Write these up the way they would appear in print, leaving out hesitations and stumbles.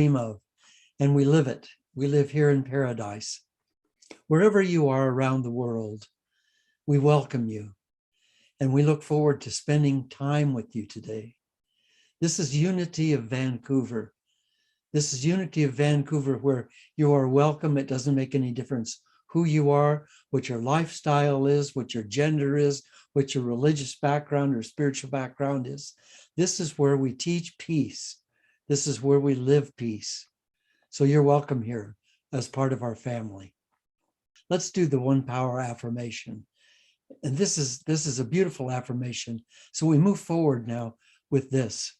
dream of, and we live it. We live here in paradise. Wherever you are around the world, we welcome you, and we look forward to spending time with you today. This is Unity of Vancouver. This is Unity of Vancouver, where you are welcome. It doesn't make any difference who you are, what your lifestyle is, what your gender is, what your religious background or spiritual background is. This is where we teach peace. This is where we live peace. So you're welcome here as part of our family. Let's do the one power affirmation. And this is a beautiful affirmation. So we move forward now with this.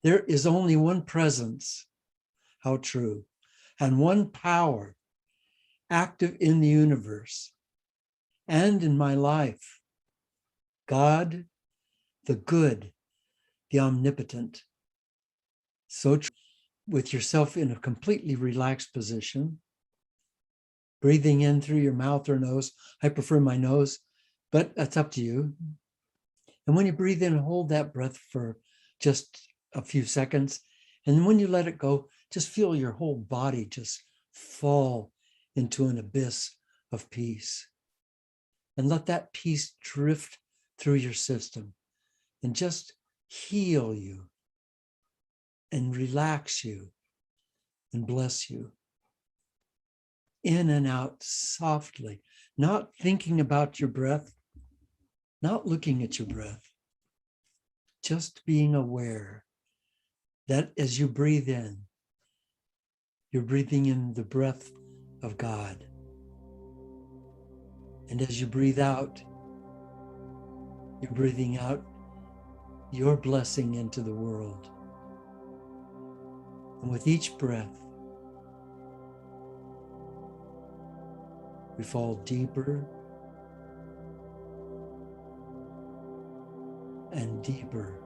There is only one presence, how true, and one power active in the universe and in my life. God, the good, the omnipotent. So true. With yourself in a completely relaxed position, breathing in through your mouth or nose. I prefer my nose, but that's up to you. And when you breathe in, hold that breath for just a few seconds. And when you let it go, just feel your whole body just fall into an abyss of peace. And let that peace drift through your system and just heal you and relax you and bless you. In and out softly, not thinking about your breath, not looking at your breath, just being aware that as you breathe in, you're breathing in the breath of God. And as you breathe out, you're breathing out your blessing into the world. And with each breath, we fall deeper and deeper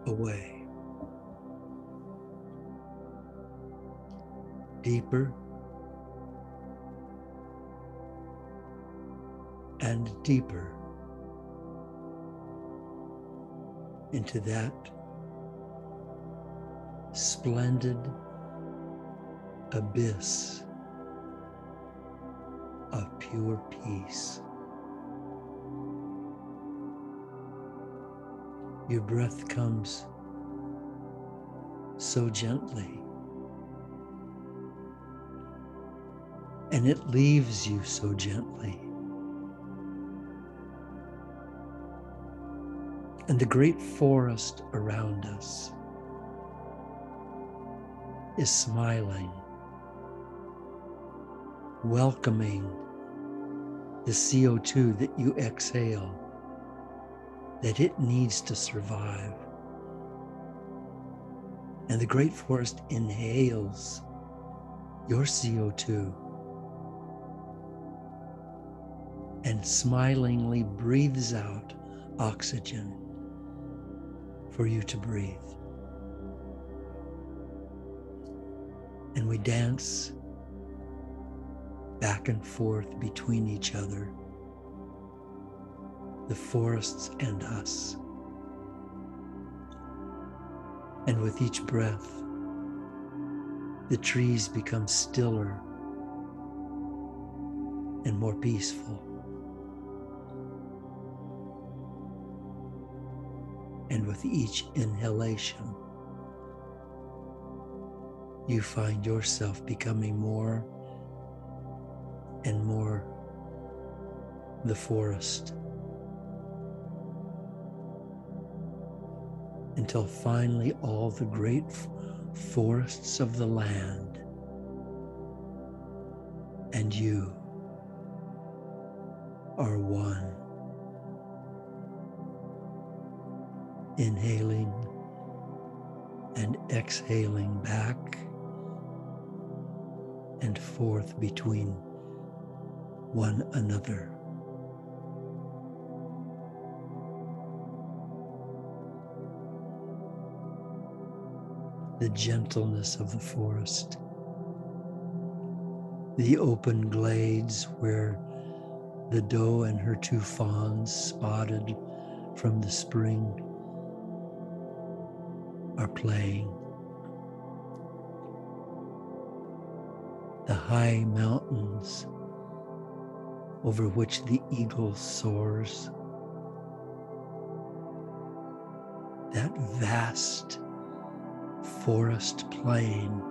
away. Deeper and deeper into that splendid abyss of pure peace. Your breath comes so gently, and it leaves you so gently. And the great forest around us is smiling, welcoming the CO2 that you exhale, that it needs to survive. And the great forest inhales your CO2 and smilingly breathes out oxygen for you to breathe. And we dance back and forth between each other, the forests and us. And with each breath, the trees become stiller and more peaceful. And with each inhalation, you find yourself becoming more and more the forest, until finally all the great forests of the land and you are one. Inhaling and exhaling back and forth between one another. The gentleness of the forest, the open glades where the doe and her two fawns, spotted from the spring, are playing. The high mountains over which the eagle soars. That vast forest plain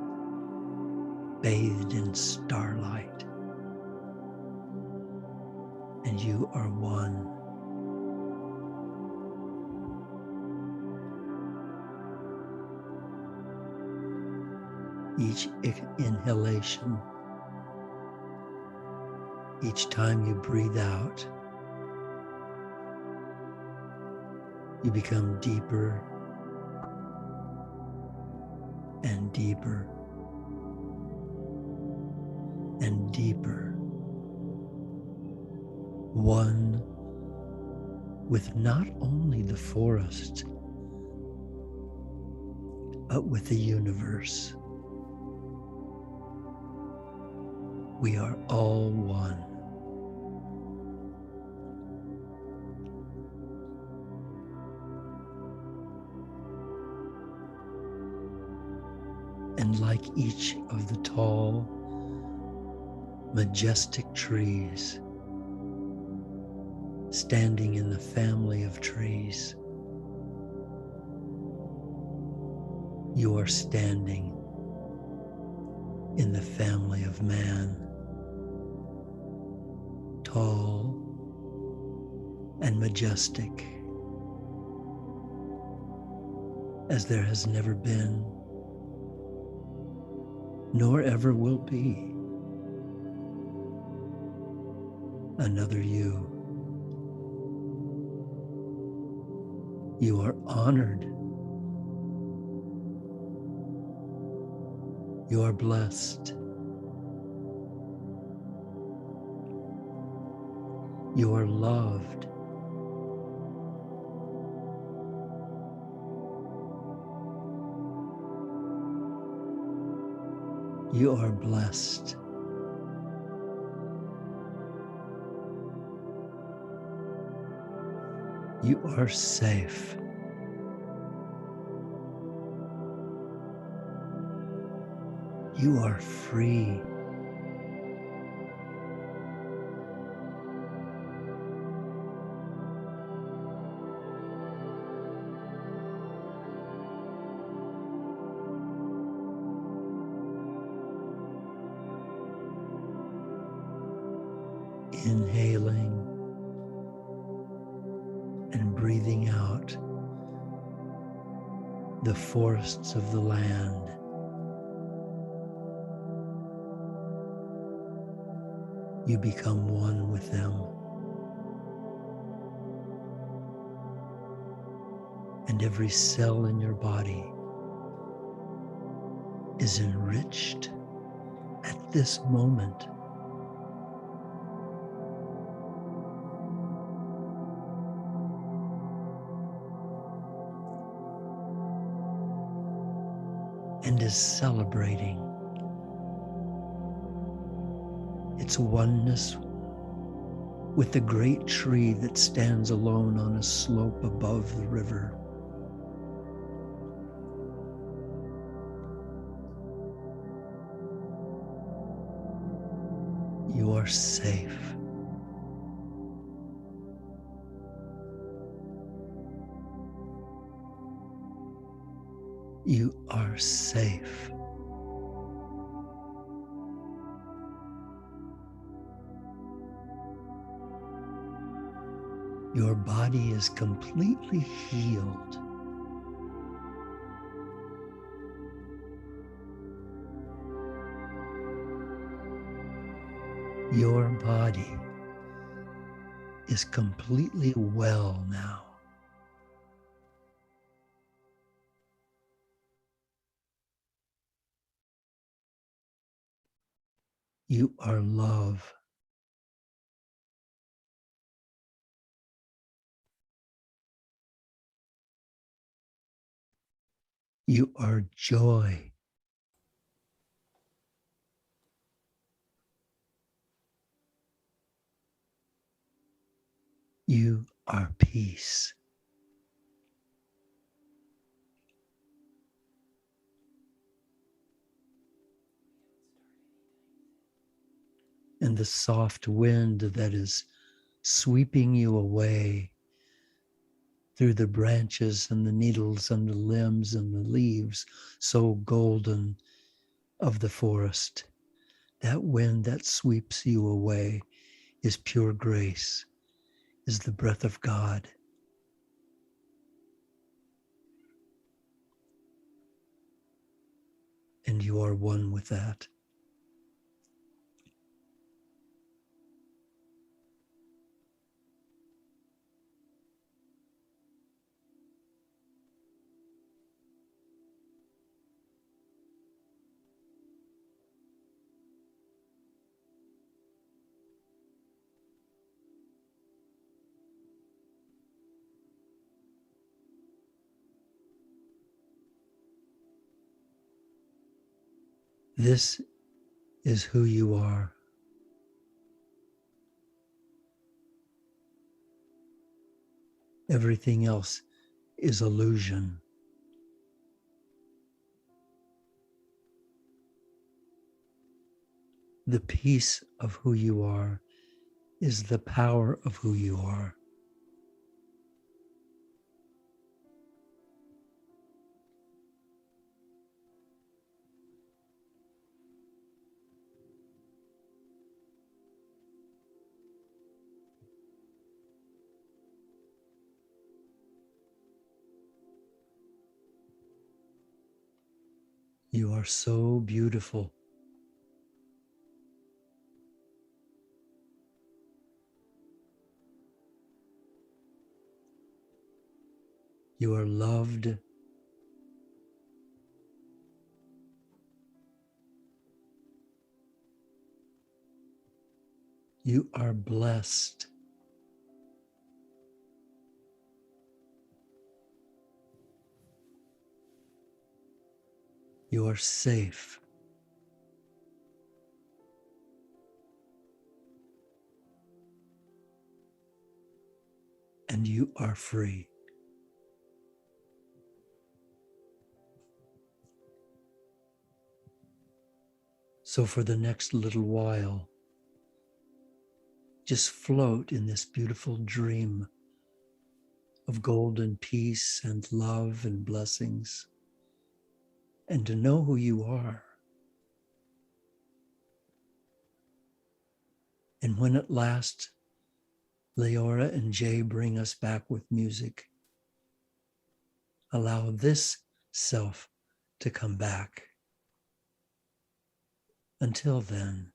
bathed in starlight. And you are one. Each inhalation, each time you breathe out, you become deeper and deeper and deeper, one with not only the forest, but with the universe. We are all one. And like each of the tall, majestic trees standing in the family of trees, you are standing in the family of man, tall and majestic as there has never been, nor ever will be, another you. You are honored. You are blessed. You are loved. You are blessed. You are safe. You are free. Inhaling and breathing out the forests of the land. You become one with them. And every cell in your body is enriched at this moment. And is celebrating its oneness with the great tree that stands alone on a slope above the river. You are safe. You are safe. Your body is completely healed. Your body is completely well now. You are love. You are joy. You are peace. and the soft wind that is sweeping you away through the branches and the needles and the limbs and the leaves so golden of the forest. That wind that sweeps you away is pure grace, is the breath of God. And you are one with that. This is who you are. Everything else is illusion. The peace of who you are is the power of who you are. You are so beautiful. You are loved. You are blessed. You are safe. And you are free. So for the next little while, just float in this beautiful dream of golden peace and love and blessings, and to know who you are. And when at last Leora and Jay bring us back with music, allow this self to come back. Until then,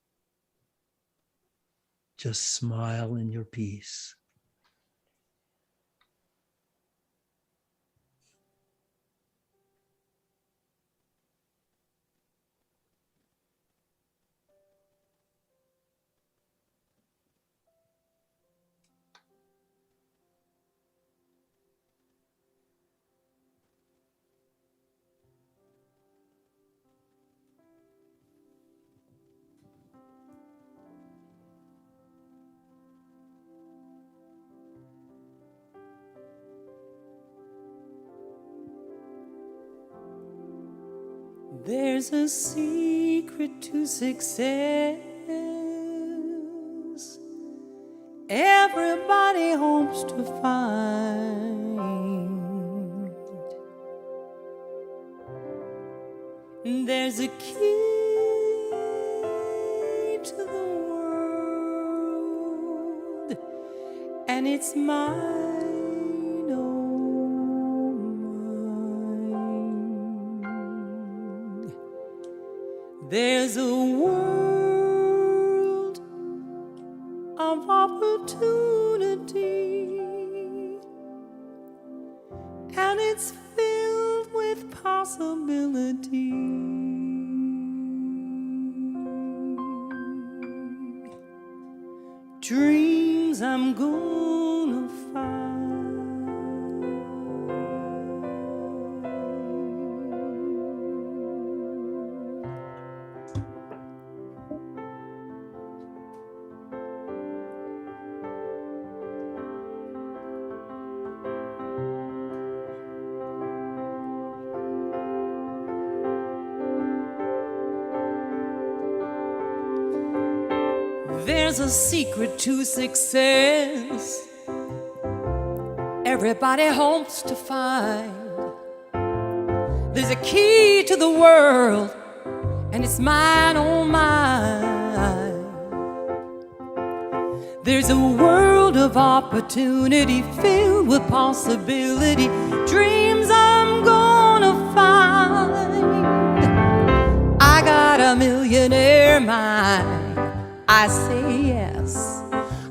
just smile in your peace. There's a secret to success. Everybody hopes to find. There's a key to the world, and it's mine, oh mine. There's a world of opportunity, and it's filled with possibility. Dreams I'm gonna find. There's a secret to success everybody hopes to find. There's a key to the world, and it's mine, oh mine. There's a world of opportunity filled with possibility, dreams I'm gonna find. I got a millionaire mind. I say yes.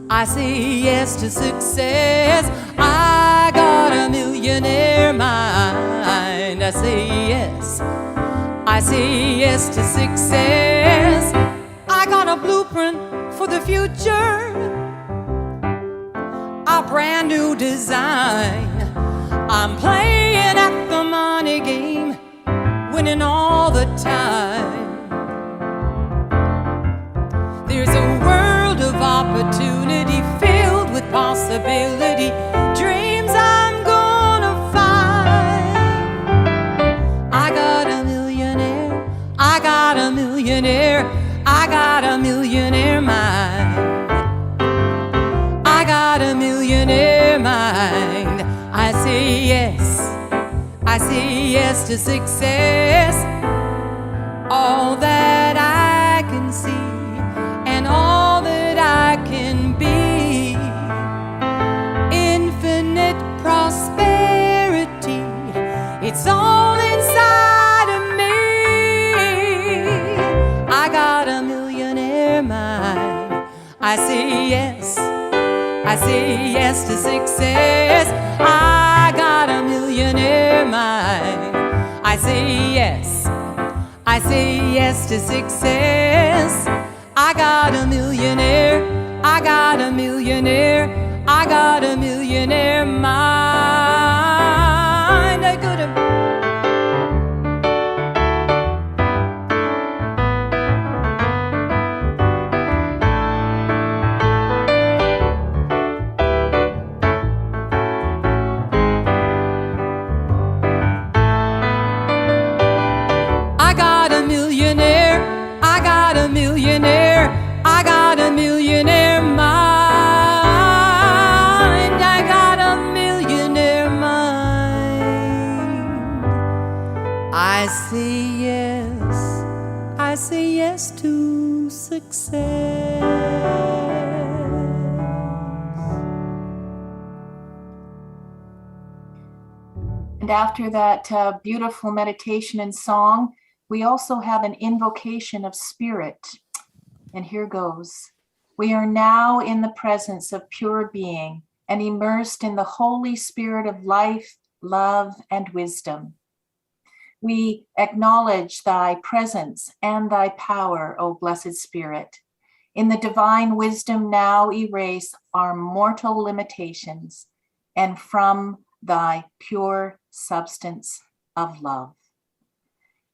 I say yes to success. I got a millionaire mind. I say yes. I say yes to success. I got a blueprint for the future, a brand new design. I'm playing at the money game, winning all the time. There's a world of opportunity filled with possibility, dreams I'm gonna find. I got a millionaire, I got a millionaire, I got a millionaire mind. I got a millionaire mind. I say yes, I say yes to success. All that I can see and all that I can be, infinite prosperity, it's all inside of me. I got a millionaire mind. I say yes, I say yes to success. I got a millionaire mind. I say yes, I say yes to success. I got a millionaire, I got a millionaire, I got a millionaire mind. I could have. I got a millionaire, I got a millionaire, I got a millionaire mind. I got a millionaire mind. I say yes to success. And after that beautiful meditation and song, we also have an invocation of spirit. And here goes. We are now in the presence of pure being and immersed in the Holy Spirit of life, love, and wisdom. We acknowledge thy presence and thy power, O Blessed Spirit. In the divine wisdom now erase our mortal limitations, and from thy pure substance of love.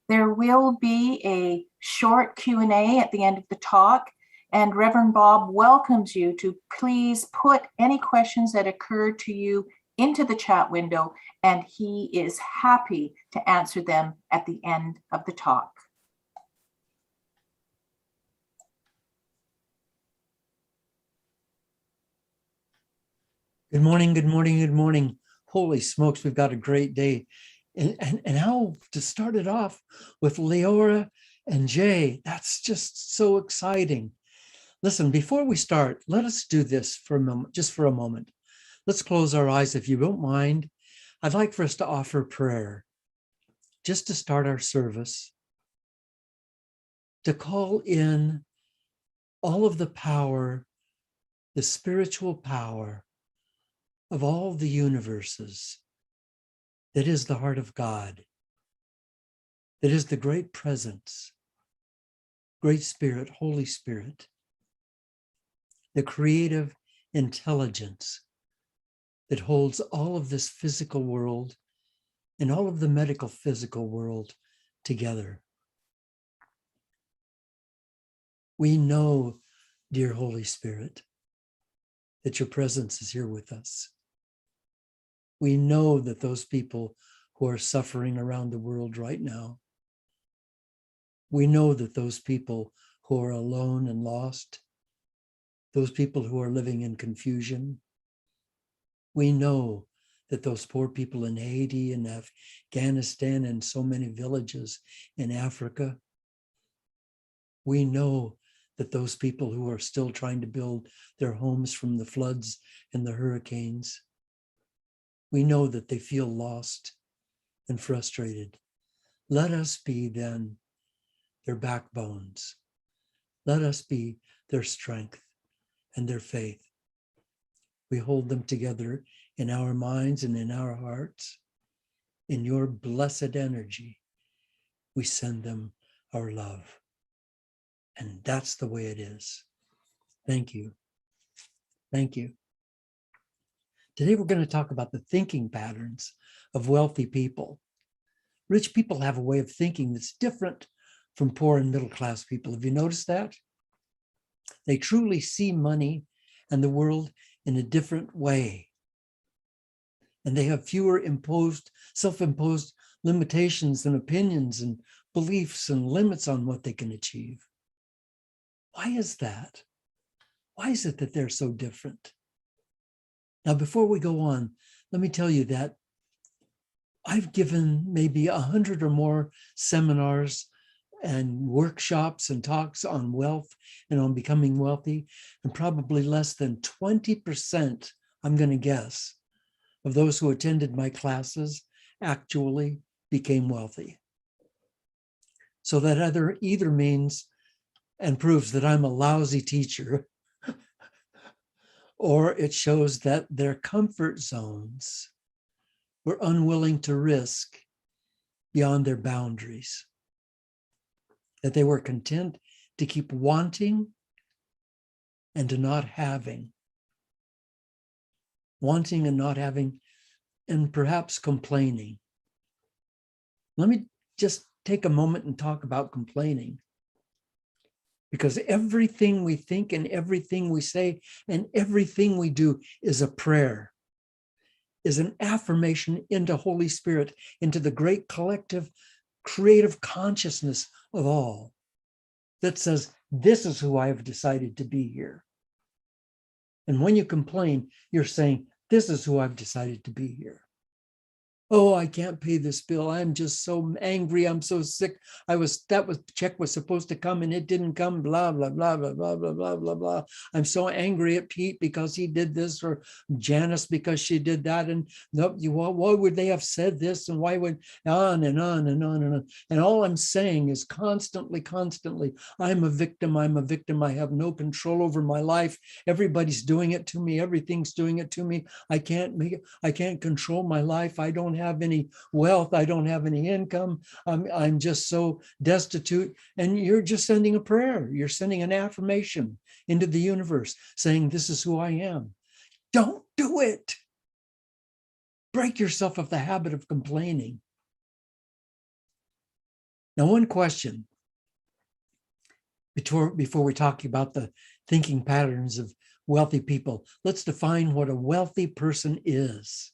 There will be a short Q&A at the end of the talk, and Reverend Bob welcomes you to please put any questions that occur to you into the chat window, and he is happy to answer them at the end of the talk. Good morning, good morning, good morning. Holy smokes, we've got a great day. And how to start it off with Leora and Jay. That's just so exciting. Listen, before we start, let us do this for a moment, just for a moment. Let's close our eyes if you don't mind. I'd like for us to offer prayer just to start our service, to call in all of the power, the spiritual power of all the universes that is the heart of God, that is the great presence, great spirit, Holy Spirit, the creative intelligence that holds all of this physical world and all of the medical physical world together. We know, dear Holy Spirit, that your presence is here with us. We know that those people who are suffering around the world right now, we know that those people who are alone and lost, those people who are living in confusion. We know that those poor people in Haiti and Afghanistan and so many villages in Africa, we know that those people who are still trying to build their homes from the floods and the hurricanes, we know that they feel lost and frustrated. Let us be then their backbones. Let us be their strength and their faith. We hold them together in our minds and in our hearts. In your blessed energy, we send them our love. And that's the way it is. Thank you. Thank you. Today, we're going to talk about the thinking patterns of wealthy people. Rich people have a way of thinking that's different from poor and middle class people. Have you noticed that? They truly see money and the world in a different way. And they have fewer self-imposed limitations and opinions and beliefs and limits on what they can achieve. Why is that? Why is it that they're so different? Now, before we go on, let me tell you that I've given maybe 100 or more seminars and workshops and talks on wealth and on becoming wealthy, and probably less than 20%, I'm going to guess, of those who attended my classes actually became wealthy. So that either means and proves that I'm a lousy teacher, or it shows that their comfort zones were unwilling to risk beyond their boundaries, that they were content to keep wanting and to not having, wanting and not having, and perhaps complaining. Let me just take a moment and talk about complaining, because everything we think and everything we say and everything we do is a prayer, is an affirmation into Holy Spirit, into the great collective creative consciousness of all that says, this is who I have decided to be here. And when you complain, you're saying, this is who I've decided to be here. Oh, I can't pay this bill. I'm just so angry. I'm so sick. Check was supposed to come and it didn't come, blah, blah, blah, blah, blah, blah, blah, blah, blah. I'm so angry at Pete because he did this, or Janice because she did that. And no, why would they have said this? And why would on and on and on and on. And all I'm saying is constantly, I'm a victim. I have no control over my life. Everybody's doing it to me. Everything's doing it to me. I can't control my life. I don't have any wealth. I don't have any income. I'm just so destitute. And you're just sending a prayer. You're sending an affirmation into the universe saying, this is who I am. Don't do it. Break yourself of the habit of complaining. Now, one question before we talk about the thinking patterns of wealthy people, let's define what a wealthy person is.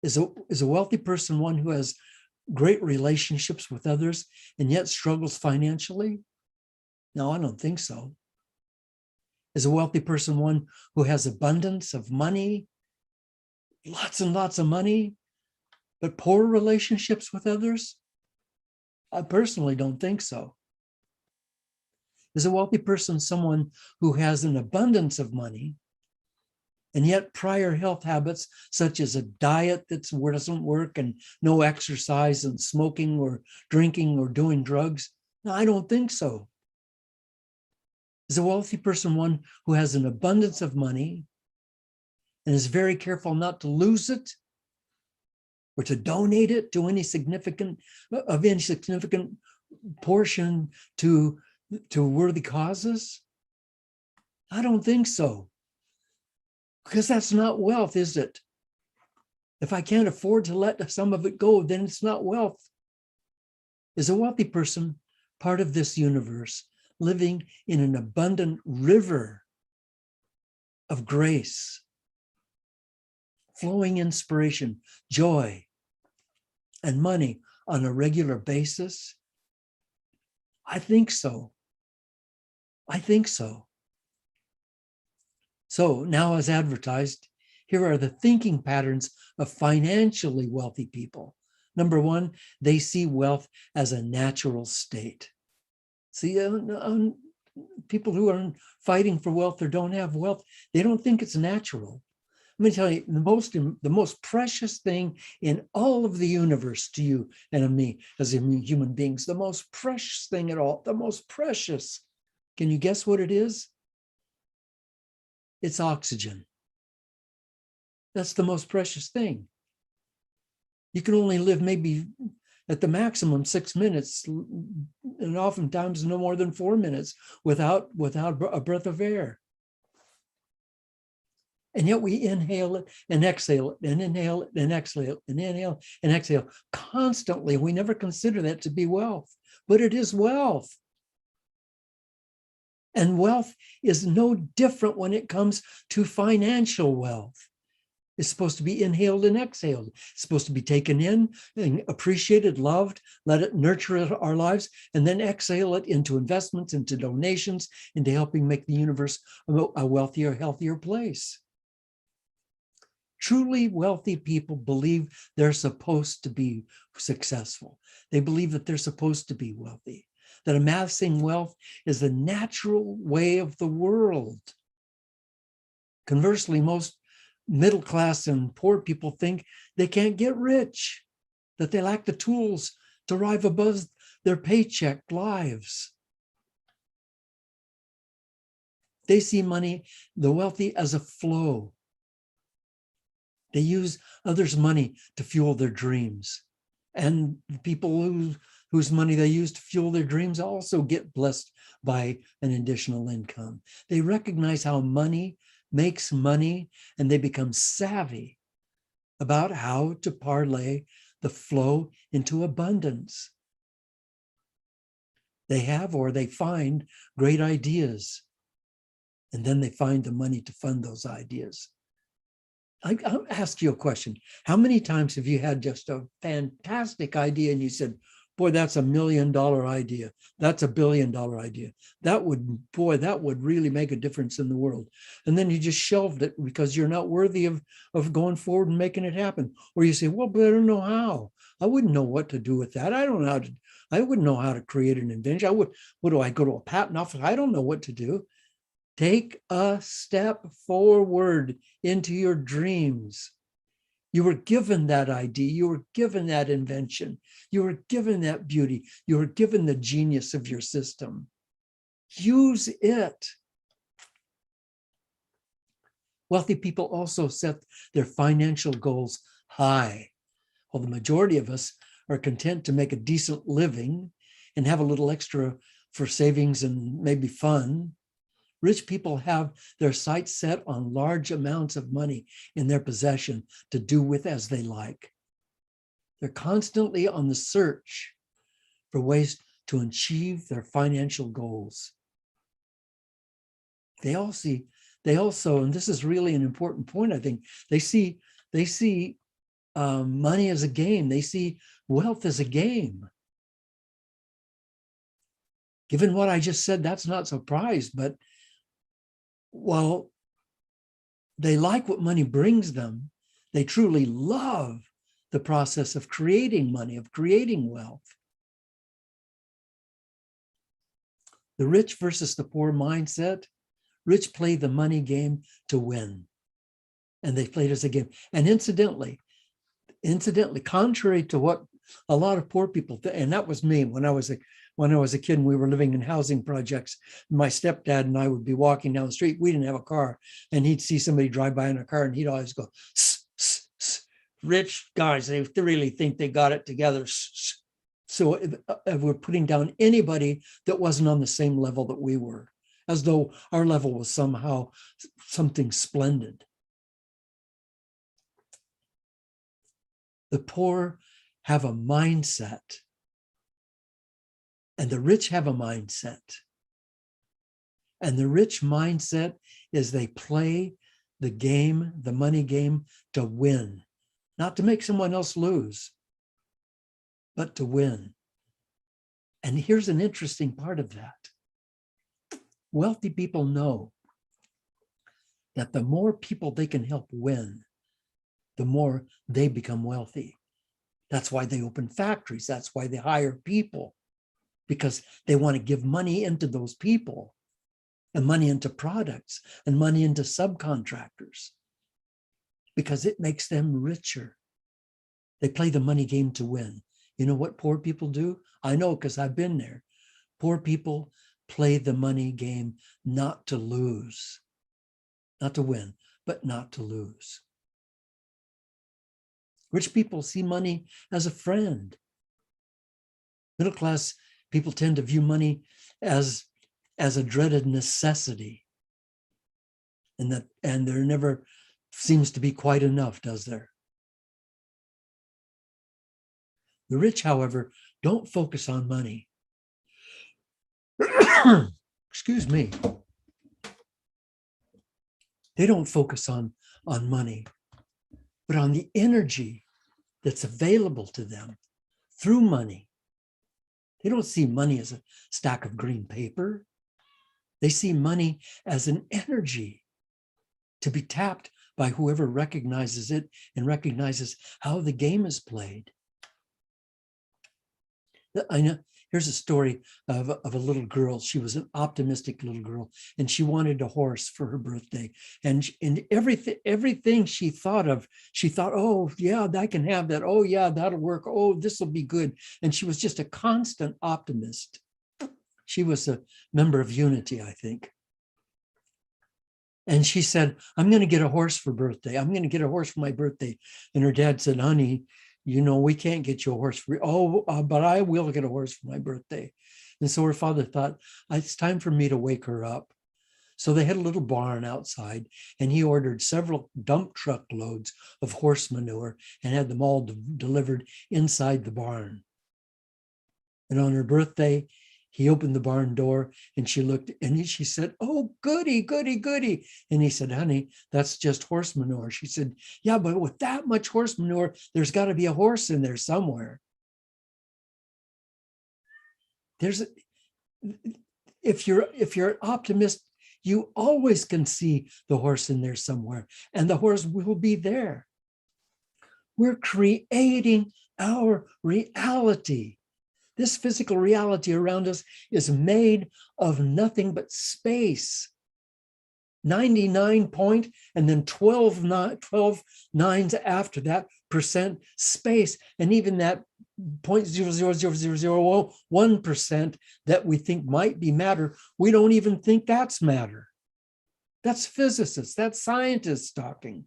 Is a wealthy person one who has great relationships with others and yet struggles financially? No, I don't think so. Is a wealthy person one who has abundance of money, lots and lots of money, but poor relationships with others? I personally don't think so. Is a wealthy person someone who has an abundance of money and yet prior health habits, such as a diet that doesn't work and no exercise and smoking or drinking or doing drugs? No, I don't think so. Is a wealthy person one who has an abundance of money and is very careful not to lose it or to donate it to any significant portion to worthy causes? I don't think so. Because that's not wealth, is it? If I can't afford to let some of it go, then it's not wealth. Is a wealthy person part of this universe, living in an abundant river of grace, flowing inspiration, joy, and money on a regular basis? I think so. I think so. So now, as advertised, here are the thinking patterns of financially wealthy people. Number one, they see wealth as a natural state. See, people who are fighting for wealth or don't have wealth, they don't think it's natural. Let me tell you, the most precious thing in all of the universe to you and me as human beings, the most precious thing at all, the most precious. Can you guess what it is? It's oxygen. That's the most precious thing. You can only live maybe at the maximum 6 minutes, and oftentimes no more than 4 minutes without a breath of air. And yet we inhale it and exhale it and inhale it and exhale it and inhale and exhale constantly. We never consider that to be wealth, but it is wealth. And wealth is no different when it comes to financial wealth. It's supposed to be inhaled and exhaled. It's supposed to be taken in and appreciated, loved, let it nurture our lives, and then exhale it into investments, into donations, into helping make the universe a wealthier, healthier place. Truly wealthy people believe they're supposed to be successful. They believe that they're supposed to be wealthy, that amassing wealth is the natural way of the world. Conversely, most middle class and poor people think they can't get rich, that they lack the tools to rise above their paycheck lives. They see money, the wealthy, as a flow. They use others' money to fuel their dreams. And people whose money they use to fuel their dreams also get blessed by an additional income. They recognize how money makes money, and they become savvy about how to parlay the flow into abundance. They have, or they find, great ideas, and then they find the money to fund those ideas. I'll ask you a question. How many times have you had just a fantastic idea and you said, boy, that's $1 million idea. That's $1 billion idea. That would really make a difference in the world. And then you just shelved it because you're not worthy of going forward and making it happen. Or you say, well, but I don't know how. I wouldn't know what to do with that. I wouldn't know how to create an invention. What do I go to a patent office? I don't know what to do. Take a step forward into your dreams. You were given that idea. You were given that invention. You were given that beauty. You were given the genius of your system. Use it. Wealthy people also set their financial goals high. While the majority of us are content to make a decent living and have a little extra for savings and maybe fun, rich people have their sights set on large amounts of money in their possession to do with as they like. They're constantly on the search for ways to achieve their financial goals. They also, and this is really an important point, I think, they see money as a game. They see wealth as a game. Given what I just said, that's not surprised, but while they like what money brings them, they truly love the process of creating money, of creating wealth. The rich versus the poor mindset, rich play the money game to win. And they play it as a game. And incidentally, contrary to what a lot of poor people think, and that was me when I was a kid and we were living in housing projects, my stepdad and I would be walking down the street. We didn't have a car, and he'd see somebody drive by in a car and he'd always go, "Sss, sss, sss. Rich guys, they really think they got it together." So we're putting down anybody that wasn't on the same level that we were, as though our level was somehow something splendid. The poor have a mindset, and the rich have a mindset. And the rich mindset is they play the game, the money game, to win, not to make someone else lose, but to win. And here's an interesting part of that. Wealthy people know that the more people they can help win, the more they become wealthy. That's why they open factories. That's why they hire people, because they want to give money into those people and money into products and money into subcontractors, because it makes them richer. They play the money game to win. You know what poor people do? I know, because I've been there. Poor people play the money game not to lose, not to win, but not to lose. Rich people see money as a friend. Middle class people tend to view money as a dreaded necessity. And there never seems to be quite enough, does there? The rich, however, don't focus on money. Excuse me. They don't focus on money, but on the energy that's available to them through money. They don't see money as a stack of green paper. They see money as an energy to be tapped by whoever recognizes it and recognizes how the game is played. I know. Here's a story of a little girl. She was an optimistic little girl, and she wanted a horse for her birthday. And everything she thought of, she thought, oh yeah, I can have that. Oh yeah, that'll work. Oh, this will be good. And she was just a constant optimist. She was a member of Unity, I think. And she said, I'm going to get a horse for birthday. I'm going to get a horse for my birthday. And her dad said, honey, you know, we can't get you a horse for, but I will get a horse for my birthday. And so her father thought, it's time for me to wake her up. So they had a little barn outside, and he ordered several dump truck loads of horse manure and had them all delivered inside the barn. And on her birthday, he opened the barn door, and she looked, and she said, oh, goody, goody, goody. And he said, honey, that's just horse manure. She said, yeah, but with that much horse manure, there's got to be a horse in there somewhere. If you're an optimist, you always can see the horse in there somewhere, and the horse will be there. We're creating our reality. This physical reality around us is made of nothing but space. 99 point and then 12 nines after that percent space. And even that 0.00001% that we think might be matter, we don't even think that's matter. That's physicists, that's scientists talking.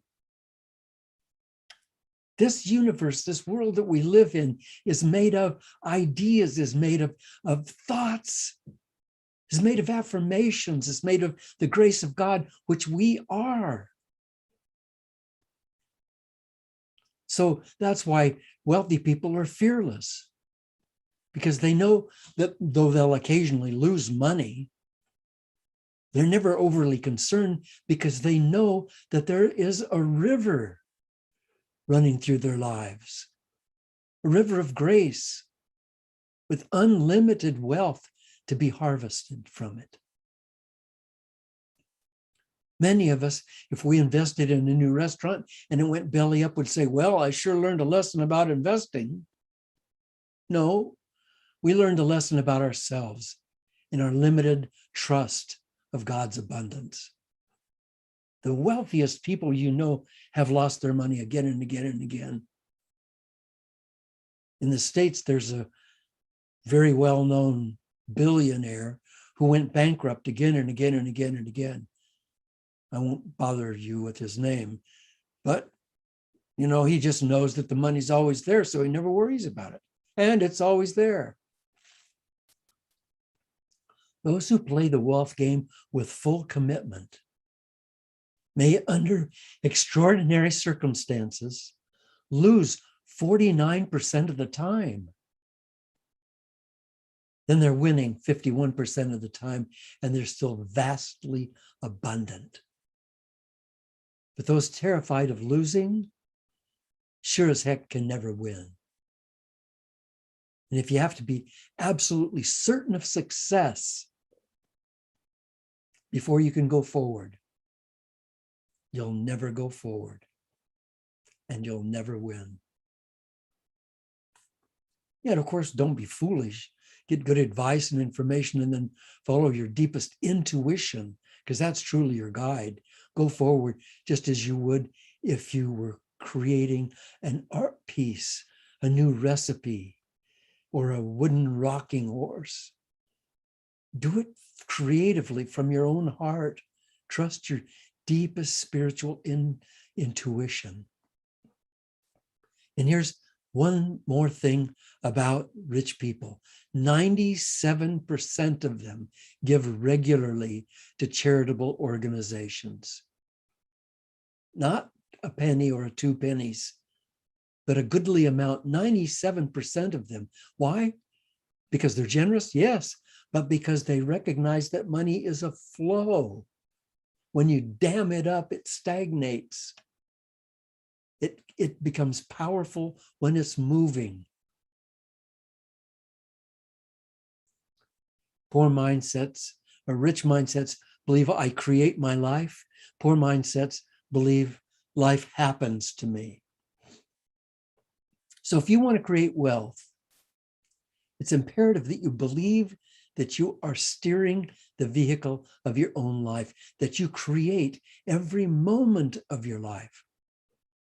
This universe, this world that we live in, is made of ideas, is made of thoughts, is made of affirmations, is made of the grace of God, which we are. So that's why wealthy people are fearless, because they know that though they'll occasionally lose money, they're never overly concerned, because they know that there is a river running through their lives, a river of grace with unlimited wealth to be harvested from it. Many of us, if we invested in a new restaurant and it went belly up, would say, well, I sure learned a lesson about investing. No, we learned a lesson about ourselves in our limited trust of God's abundance. The wealthiest people you know have lost their money again and again and again. In the States, there's a very well-known billionaire who went bankrupt again and again and again and again. I won't bother you with his name, but you know, he just knows that the money's always there, so he never worries about it. And it's always there. Those who play the wealth game with full commitment may, under extraordinary circumstances, lose 49% of the time. Then they're winning 51% of the time, and they're still vastly abundant. But those terrified of losing, sure as heck can never win. And if you have to be absolutely certain of success before you can go forward, you'll never go forward and you'll never win. Yet, of course, don't be foolish. Get good advice and information and then follow your deepest intuition, because that's truly your guide. Go forward just as you would if you were creating an art piece, a new recipe, or a wooden rocking horse. Do it creatively from your own heart. Trust your deepest spiritual intuition. And here's one more thing about rich people. 97% of them give regularly to charitable organizations. Not a penny or 2 pennies, but a goodly amount, 97% of them. Why? Because they're generous? Yes, but because they recognize that money is a flow. When you dam it up, it stagnates. It becomes powerful when it's moving. Poor mindsets, or rich mindsets, believe I create my life. Poor mindsets believe life happens to me. So if you want to create wealth, it's imperative that you believe that you are steering the vehicle of your own life, that you create every moment of your life,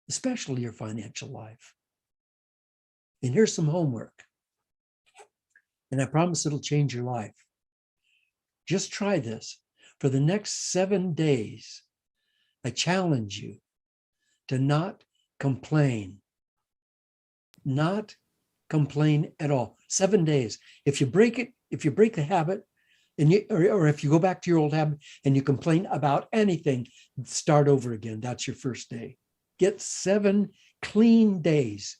especially your financial life. And here's some homework. And I promise it'll change your life. Just try this. For the next 7 days, I challenge you to not complain. Not complain at all. 7 days. If you break it, if you break the habit, and or if you go back to your old habit and you complain about anything, start over again. That's your first day. Get 7 clean days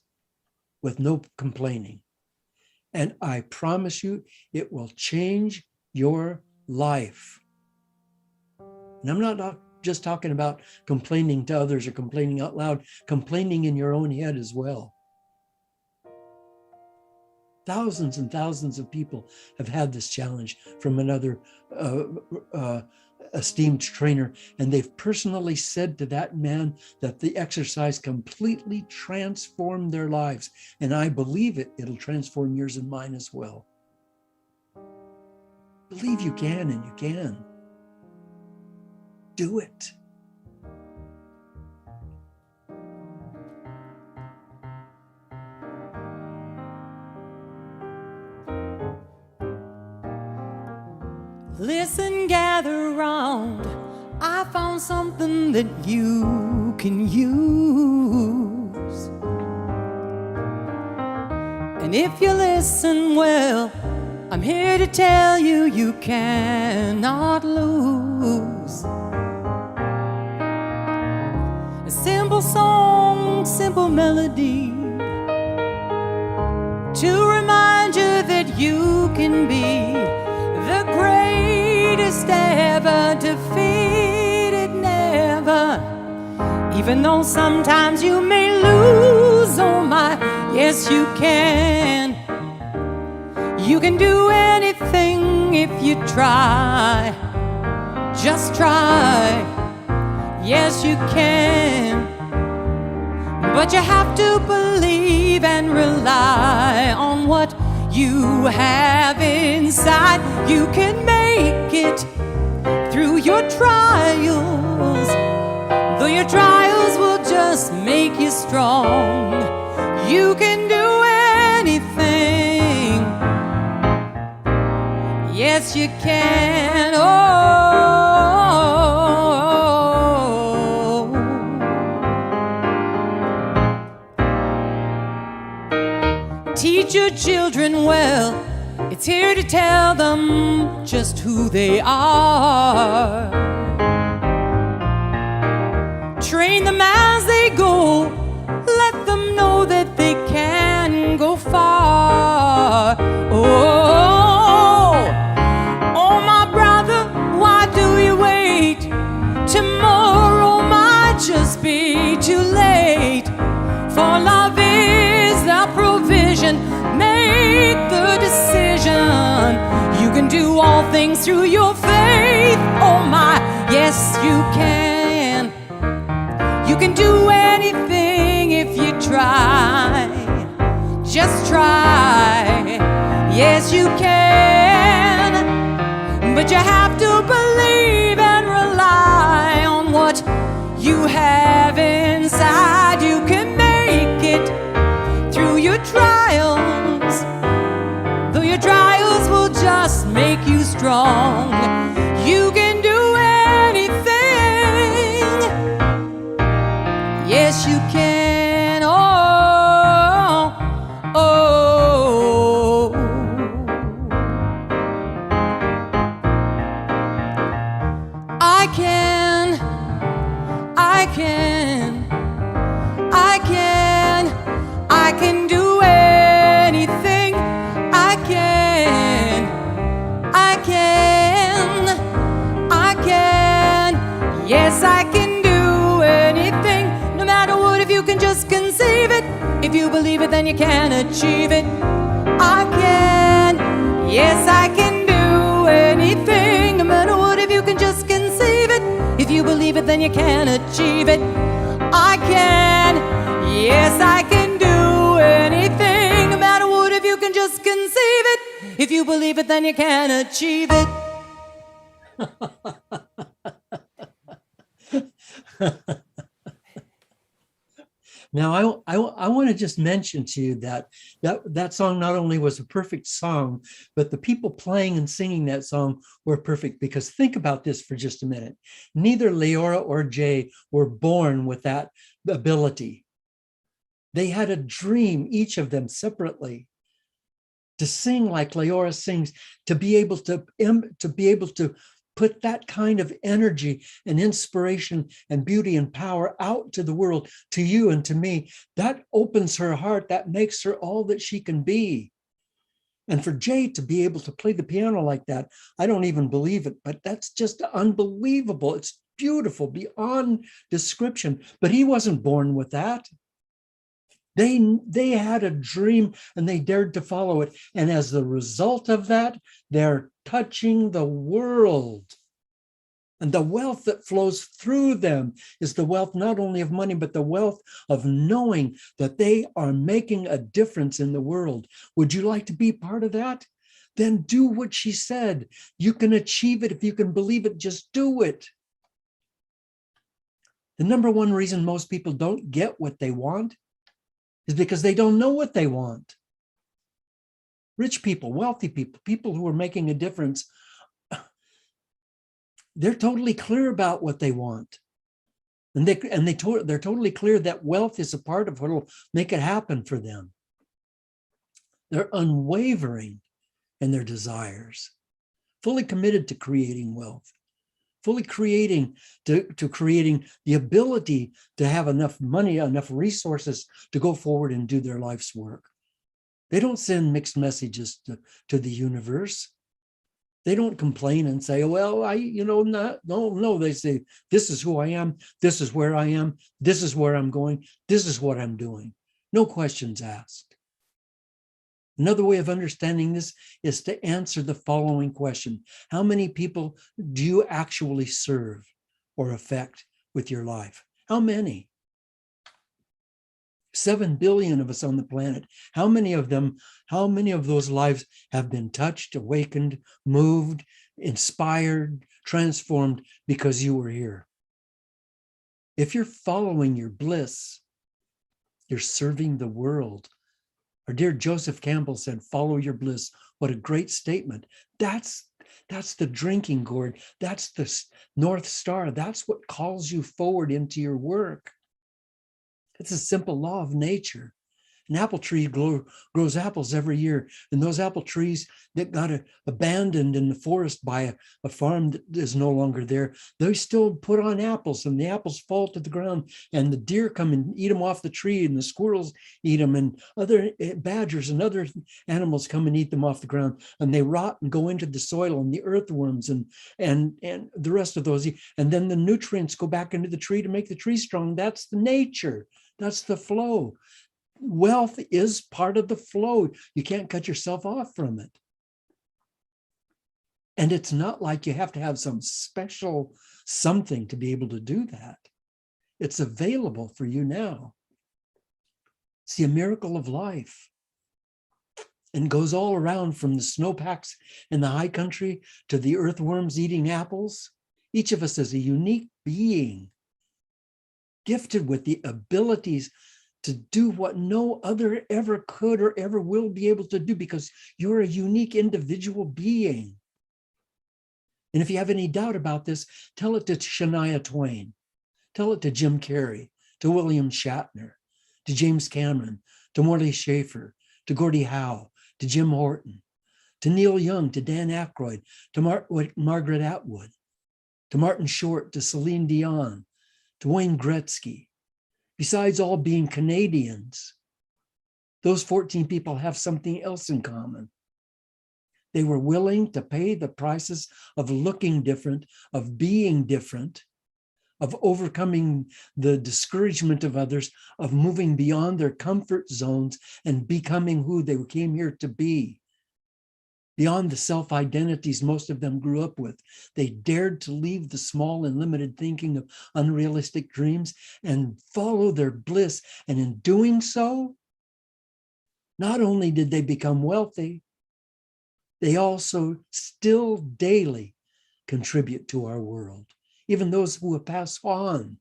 with no complaining. And I promise you, it will change your life. And I'm not just talking about complaining to others or complaining out loud, complaining in your own head as well. Thousands and thousands of people have had this challenge from another esteemed trainer, and they've personally said to that man that the exercise completely transformed their lives. And I believe it'll transform yours and mine as well. Believe you can, and you can. Do it. Listen, gather round. I found something that you can use. And if you listen well, I'm here to tell you, you cannot lose. A simple song, simple melody, to remind you that you can be the greatest ever, defeated never. Even though sometimes you may lose, oh my, yes you can. You can do anything if you try. Just try. Yes, you can. But you have to believe and rely on what you have inside. You can make it through your trials, though your trials will just make you strong. You can do anything. Yes, you can. Oh, teach your children well. It's here to tell them just who they are. Train them as they go. Let them know that they can go far. Oh, my brother, why do you wait? Tomorrow might just be too late. For love is the provision. Make the decision. You can do all things through your faith. Oh my, yes you can. can do anything if you try. Just try. Yes, you can. But you have to believe and rely on what you have inside. You can make it through your trials, though your trials will just make you strong. You can do anything. Yes, you can. Oh, oh. I can, I can, I can, I can do anything. I can, I can, I can. Yes, I can do anything. No matter what, if you can just conceive it. If you believe it, then you can achieve it. I can, yes, I can do anything. No matter what, if you can just conceive it. If you believe it, then you can achieve it. I can, yes, I can do anything. No matter what, if you can just conceive it. If you believe it, then you can achieve it. Now, I want to just mention to you that song not only was a perfect song, but the people playing and singing that song were perfect. Because think about this for just a minute. Neither Leora or Jay were born with that ability. They had a dream, each of them separately, to sing like Leora sings, to be able to put that kind of energy and inspiration and beauty and power out to the world, to you and to me. That opens her heart. That makes her all that she can be. And for Jay to be able to play the piano like that, I don't even believe it, but that's just unbelievable. It's beautiful beyond description. But he wasn't born with that. They had a dream and they dared to follow it. And as the result of that, they're touching the world. And the wealth that flows through them is the wealth not only of money, but the wealth of knowing that they are making a difference in the world. Would you like to be part of that? Then do what she said. You can achieve it if you can believe it. Just do it. The number one reason most people don't get what they want is because they don't know what they want. Rich people, wealthy people, people who are making a difference, they're totally clear about what they want. And they're totally clear that wealth is a part of what will make it happen for them. They're unwavering in their desires, fully committed to creating wealth, fully creating the ability to have enough money, enough resources to go forward and do their life's work. They don't send mixed messages to the universe. They don't complain and say, well, no. They say, this is who I am. This is where I am. This is where I'm going. This is what I'm doing. No questions asked. Another way of understanding this is to answer the following question. How many people do you actually serve or affect with your life? How many? 7 billion of us on the planet. How many of those lives have been touched, awakened, moved, inspired, transformed because you were here? If you're following your bliss, you're serving the world. Our dear Joseph Campbell said, follow your bliss. What a great statement. That's the drinking gourd. That's the North Star. That's what calls you forward into your work. It's a simple law of nature. An apple tree grows apples every year. And those apple trees that got abandoned in the forest by a farm that is no longer there, they still put on apples, and the apples fall to the ground, and the deer come and eat them off the tree, and the squirrels eat them, and other badgers and other animals come and eat them off the ground, and they rot and go into the soil, and the earthworms and the rest of those, and then the nutrients go back into the tree to make the tree strong. That's the nature. That's the flow. Wealth is part of the flow. You can't cut yourself off from it. And it's not like you have to have some special something to be able to do that. It's available for you now. See, a miracle of life. And goes all around from the snowpacks in the high country to the earthworms eating apples. Each of us is a unique being, gifted with the abilities to do what no other ever could or ever will be able to do, because you're a unique individual being. And if you have any doubt about this, tell it to Shania Twain, tell it to Jim Carrey, to William Shatner, to James Cameron, to Morley Schaefer, to Gordie Howe, to Jim Horton, to Neil Young, to Dan Aykroyd, to Margaret Atwood, to Martin Short, to Celine Dion, to Wayne Gretzky. Besides all being Canadians, those 14 people have something else in common. They were willing to pay the prices of looking different, of being different, of overcoming the discouragement of others, of moving beyond their comfort zones and becoming who they came here to be. Beyond the self-identities most of them grew up with, they dared to leave the small and limited thinking of unrealistic dreams and follow their bliss. And in doing so, not only did they become wealthy, they also still daily contribute to our world. Even those who have passed on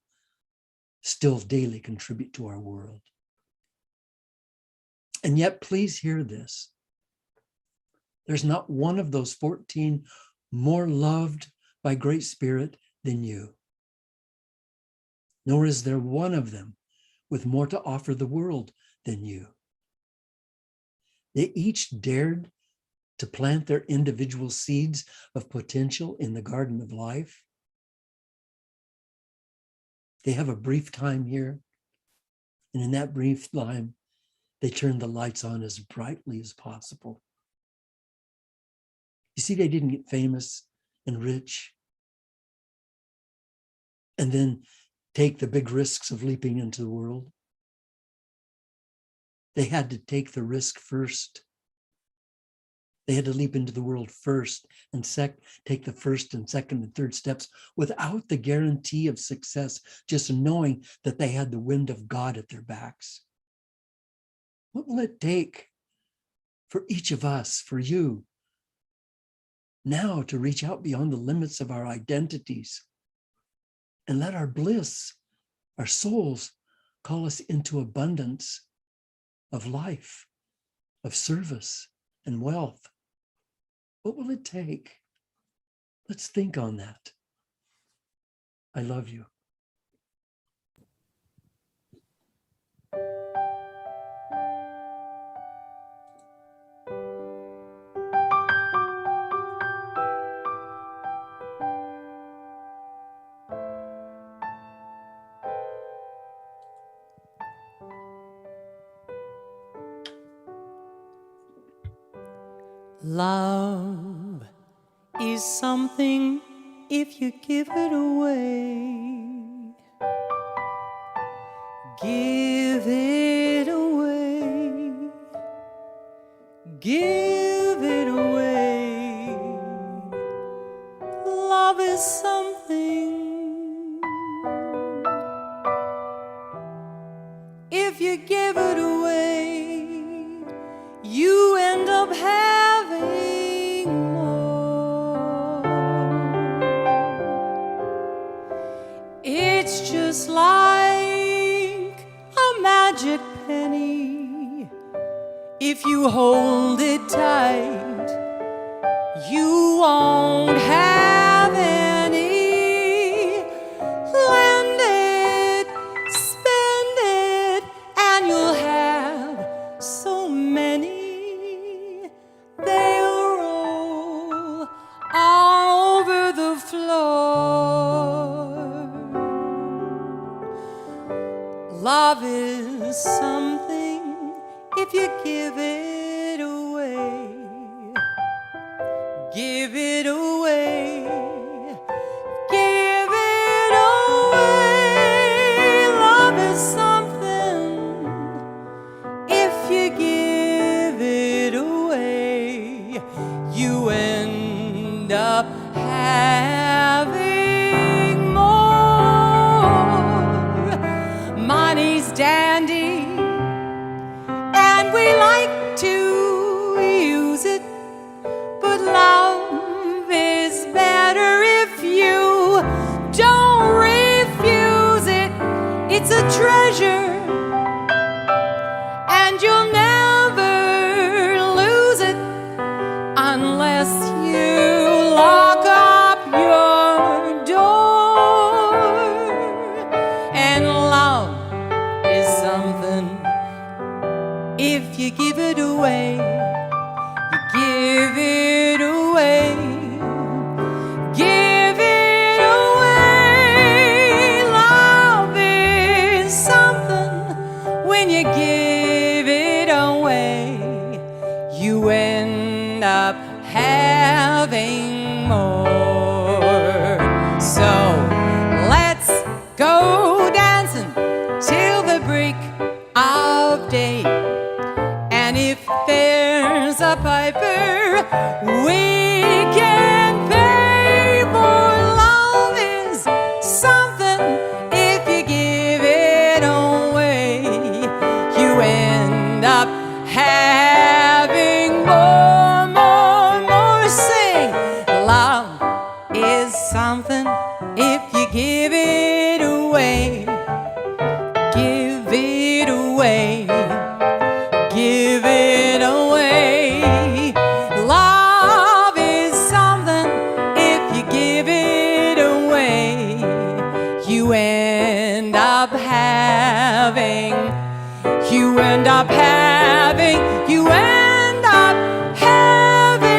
still daily contribute to our world. And yet, please hear this. There's not one of those 14 more loved by Great Spirit than you. Nor is there one of them with more to offer the world than you. They each dared to plant their individual seeds of potential in the garden of life. They have a brief time here, and in that brief time, they turn the lights on as brightly as possible. You see, they didn't get famous and rich and then take the big risks of leaping into the world. They had to take the risk first. They had to leap into the world first and take the first and second and third steps without the guarantee of success, just knowing that they had the wind of God at their backs. What will it take for each of us, for you, now to reach out beyond the limits of our identities and let our bliss, our souls, call us into abundance of life, of service and wealth? What will it take? Let's think on that. I love you. Love is something if you give it away. Give it away. Give it away. Love is something if you give it away, you end up having more. It's just like a magic penny. If you hold it tight, you won't have any. Lend it, spend it, and you'll have so many. They'll roll all over the floor. Love is something if you give it away. Give it away. Give it away. Love is something if you give it away, you end up having more. end up having more. So let's go dancing till the break of day. And if there's a piper we can pay, for love is something, if you give it away, you end up having more, more, more. Sing, love is something, if you give it away, give it away, give it away. Love is something, if you give it away, you end up having, you end up having, you end up having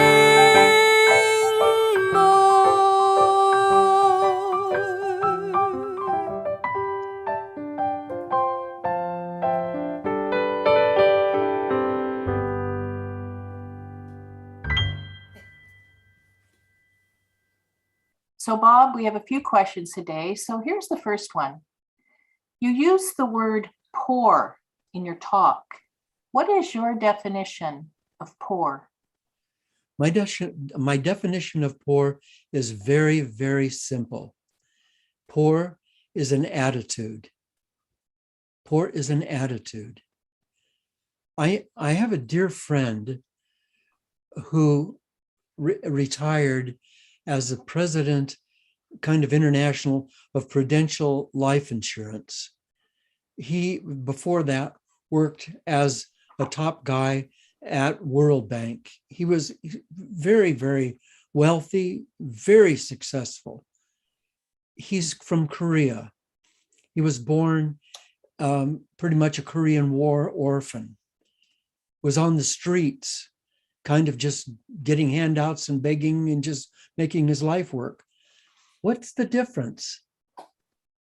more. So Bob, we have a few questions today. So here's the first one. You use the word poor in your talk. What is your definition of poor? My definition of poor is very, very simple. Poor is an attitude. Poor is an attitude. I have a dear friend who retired as the president, kind of international, of Prudential Life Insurance. He, before that, worked as a top guy at World Bank. He was very, very wealthy, very successful. He's from Korea. He was born pretty much a Korean War orphan, was on the streets, kind of just getting handouts and begging and just making his life work. What's the difference?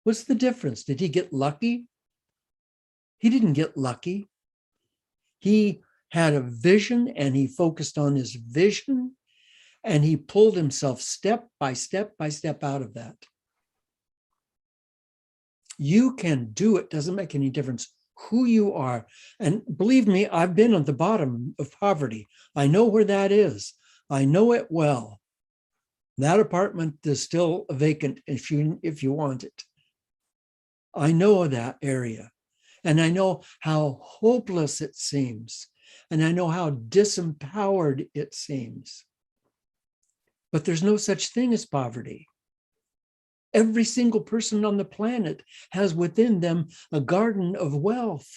What's the difference? Did he get lucky? He didn't get lucky. He had a vision and he focused on his vision and he pulled himself step by step by step out of that. You can do it. Doesn't make any difference who you are. And believe me, I've been at the bottom of poverty. I know where that is. I know it well. That apartment is still vacant if you want it. I know that area. And I know how hopeless it seems. And I know how disempowered it seems. But there's no such thing as poverty. Every single person on the planet has within them a garden of wealth.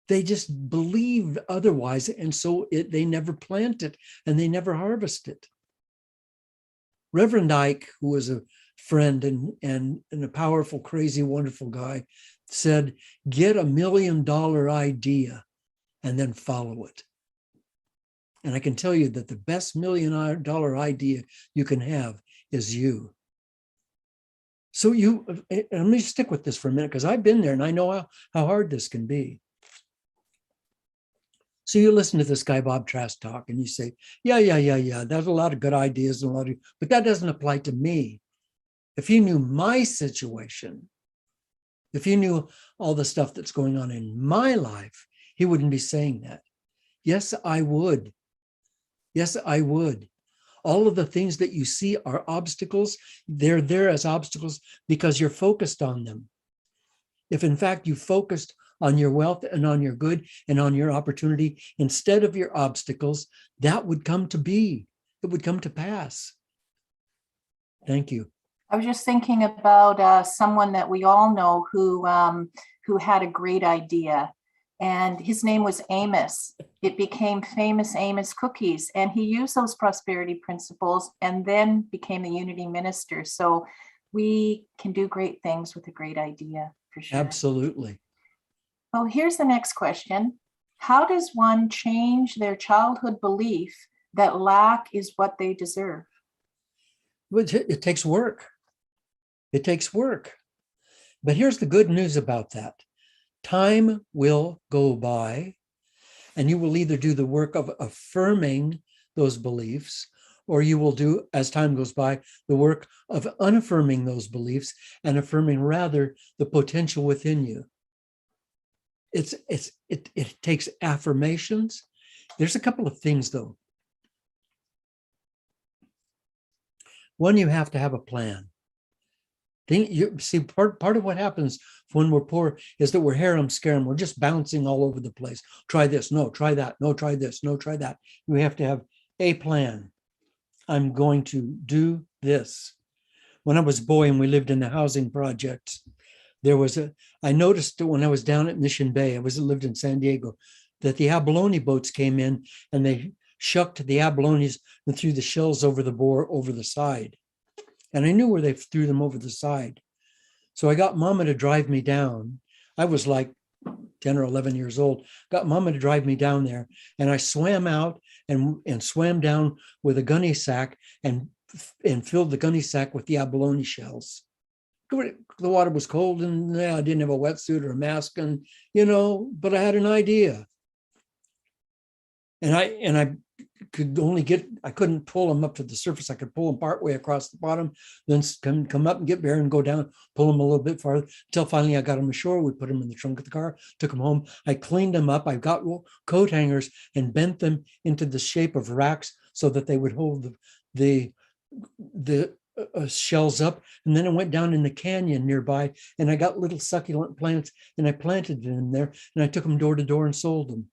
They just believe otherwise, and so they never plant it and they never harvest it. Reverend Ike, who was a friend and a powerful, crazy, wonderful guy, said, get $1 million idea and then follow it. And I can tell you that the best $1 million idea you can have is you. So let me stick with this for a minute, because I've been there and I know how hard this can be. So you listen to this guy, Bob Trask, talk, and you say, yeah, there's a lot of good ideas, but that doesn't apply to me. If he knew my situation, if he knew all the stuff that's going on in my life, he wouldn't be saying that. Yes, I would. Yes, I would. All of the things that you see are obstacles. They're there as obstacles because you're focused on them. If in fact you focused on your wealth and on your good and on your opportunity instead of your obstacles, that would come to be. It would come to pass. Thank you. I was just thinking about someone that we all know who had a great idea, and his name was Amos. It became Famous Amos Cookies, and he used those prosperity principles and then became the Unity Minister. So we can do great things with a great idea, for sure. Absolutely. Well, here's the next question. How does one change their childhood belief that lack is what they deserve? It takes work. It takes work. But here's the good news about that. Time will go by, and you will either do the work of affirming those beliefs, or you will do, as time goes by, the work of unaffirming those beliefs and affirming rather the potential within you. It takes affirmations. There's a couple of things though. One, you have to have a plan. You see, part of what happens when we're poor is that we're harem scarum. We're just bouncing all over the place. Try this, no, try that, no, try this, no, try that. You have to have a plan. I'm going to do this. When I was a boy and we lived in the housing projects, I noticed that when I was down at Mission Bay, lived in San Diego, that the abalone boats came in and they shucked the abalones and threw the shells over the side. And I knew where they threw them over the side. So I got Mama to drive me down. I was like 10 or 11 years old, got Mama to drive me down there. And I swam out and swam down with a gunny sack and filled the gunny sack with the abalone shells. The water was cold and I didn't have a wetsuit or a mask, and but I had an idea. And I couldn't pull them up to the surface. I could pull them partway across the bottom, then come up and get there and go down, pull them a little bit farther until finally I got them ashore. We put them in the trunk of the car, took them home. I cleaned them up. I got coat hangers and bent them into the shape of racks so that they would hold the shells up. And then I went down in the canyon nearby and I got little succulent plants and I planted them in there and I took them door to door and sold them.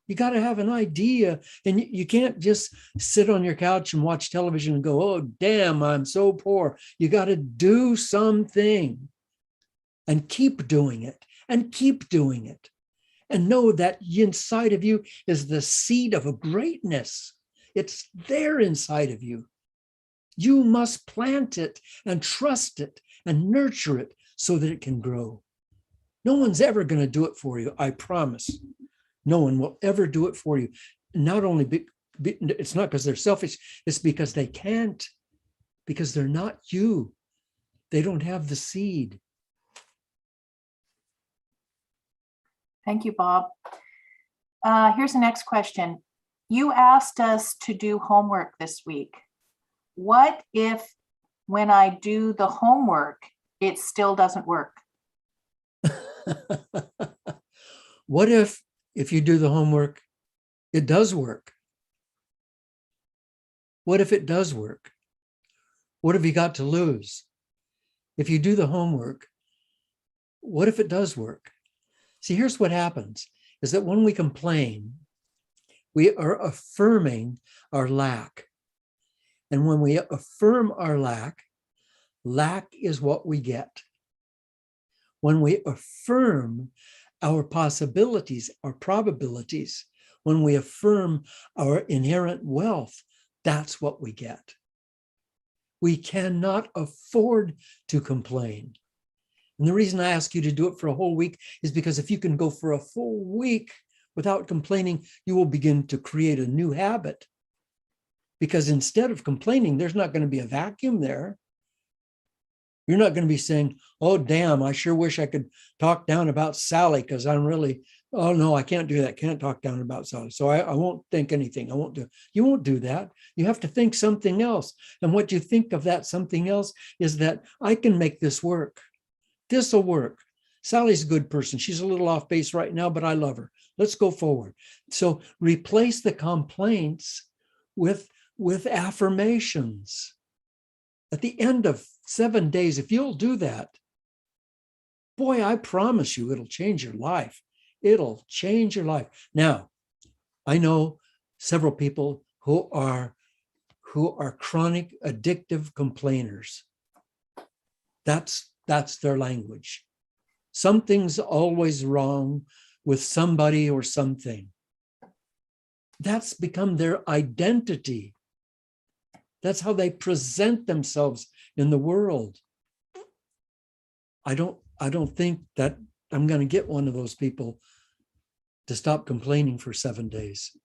You got to have an idea, and you can't just sit on your couch and watch television and go, oh, damn, I'm so poor. You got to do something and keep doing it and keep doing it. And know that inside of you is the seed of a greatness. It's there inside of you. You must plant it and trust it and nurture it so that it can grow. No one's ever going to do it for you, I promise. No one will ever do it for you. Not only it's not because they're selfish, it's because they can't, because they're not you. They don't have the seed. Thank you, Bob. Here's the next question. You asked us to do homework this week. What if when I do the homework, it still doesn't work? What if you do the homework, it does work? What if it does work? What have you got to lose? If you do the homework, what if it does work? See, here's what happens, is that when we complain, we are affirming our lack. And when we affirm our lack is what we get. When we affirm our possibilities, our probabilities, when we affirm our inherent wealth, that's what we get. We cannot afford to complain. And the reason I ask you to do it for a whole week is because if you can go for a full week without complaining, you will begin to create a new habit. Because instead of complaining, there's not going to be a vacuum there. You're not going to be saying, oh, damn, I sure wish I could talk down about Sally because I'm really, oh, no, I can't do that. Can't talk down about Sally. So I won't think anything. You won't do that. You have to think something else. And what you think of that something else is that I can make this work. This will work. Sally's a good person. She's a little off base right now, but I love her. Let's go forward. So replace the complaints with affirmations. At the end of 7 days, if you'll do that, boy, I promise you, it'll change your life. It'll change your life. Now, I know several people who are chronic addictive complainers. That's their language. Something's always wrong with somebody or something. That's become their identity. That's how they present themselves in the world. I don't think that I'm going to get one of those people to stop complaining for 7 days,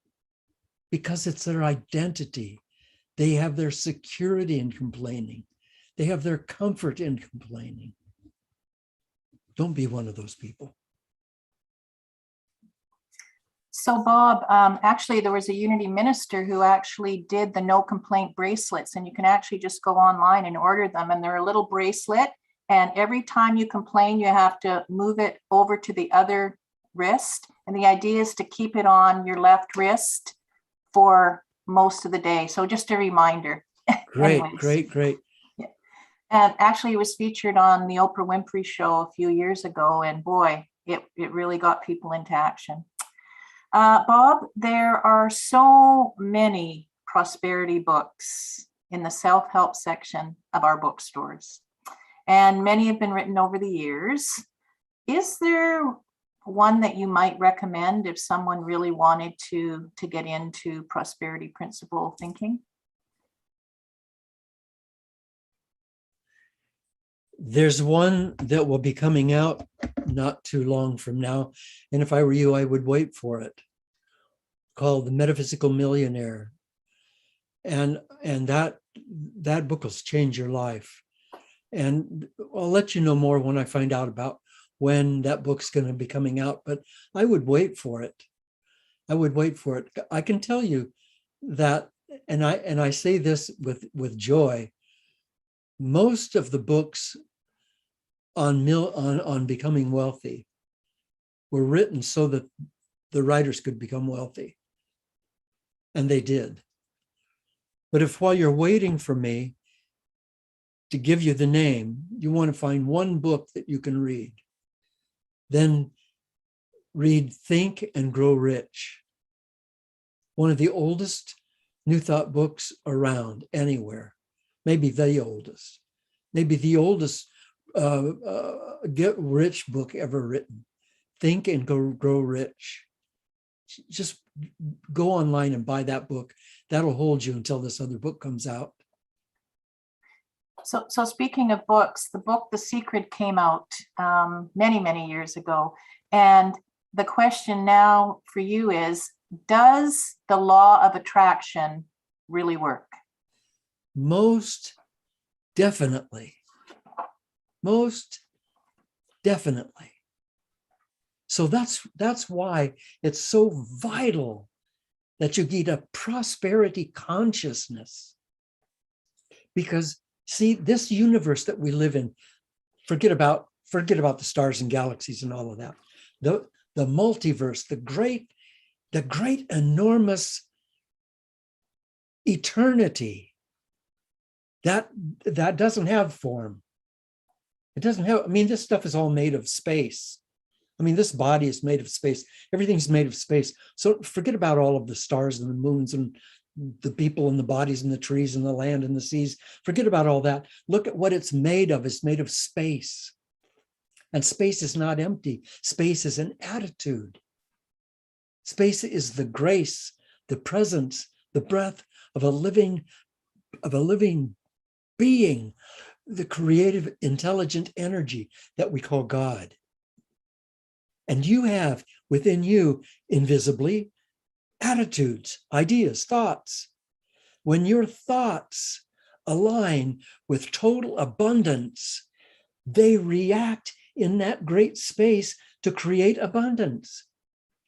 because it's their identity. They have their security in complaining. They have their comfort in complaining. Don't be one of those people. So Bob, actually there was a Unity minister who actually did the no complaint bracelets, and you can actually just go online and order them, and they're a little bracelet, and every time you complain you have to move it over to the other wrist, and the idea is to keep it on your left wrist for most of the day. So just a reminder. Great, Anyways. great. Yeah. And actually it was featured on the Oprah Winfrey Show a few years ago, and boy, it really got people into action. Bob, there are so many prosperity books in the self-help section of our bookstores, and many have been written over the years. Is there one that you might recommend if someone really wanted to get into prosperity principle thinking? There's one that will be coming out not too long from now, and if I were you, I would wait for it, called The Metaphysical Millionaire. And that book will change your life. And I'll let you know more when I find out about when that book's going to be coming out, but I would wait for it. I can tell you that, and I say this with joy, most of the books on becoming wealthy were written so that the writers could become wealthy. And they did. But if while you're waiting for me to give you the name, you want to find one book that you can read, then read Think and Grow Rich. One of the oldest New Thought books around anywhere, maybe the oldest get rich book ever written. Think and Grow Rich. Just go online and buy that book. That'll hold you until this other book comes out. So speaking of books, the book The Secret came out many years ago, and the question now for you is, does the law of attraction really work? Most definitely. So that's why it's so vital that you get a prosperity consciousness. Because see, this universe that we live in, forget about the stars and galaxies and all of that. The multiverse, the great enormous eternity, that doesn't have form. It doesn't have, this stuff is all made of space. This body is made of space. Everything's made of space. So forget about all of the stars and the moons and the people and the bodies and the trees and the land and the seas. Forget about all that. Look at what it's made of. It's made of space. And space is not empty. Space is an attitude. Space is the grace, the presence, the breath of a living being, the creative, intelligent energy that we call God. And you have within you, invisibly, attitudes, ideas, thoughts. When your thoughts align with total abundance, they react in that great space to create abundance.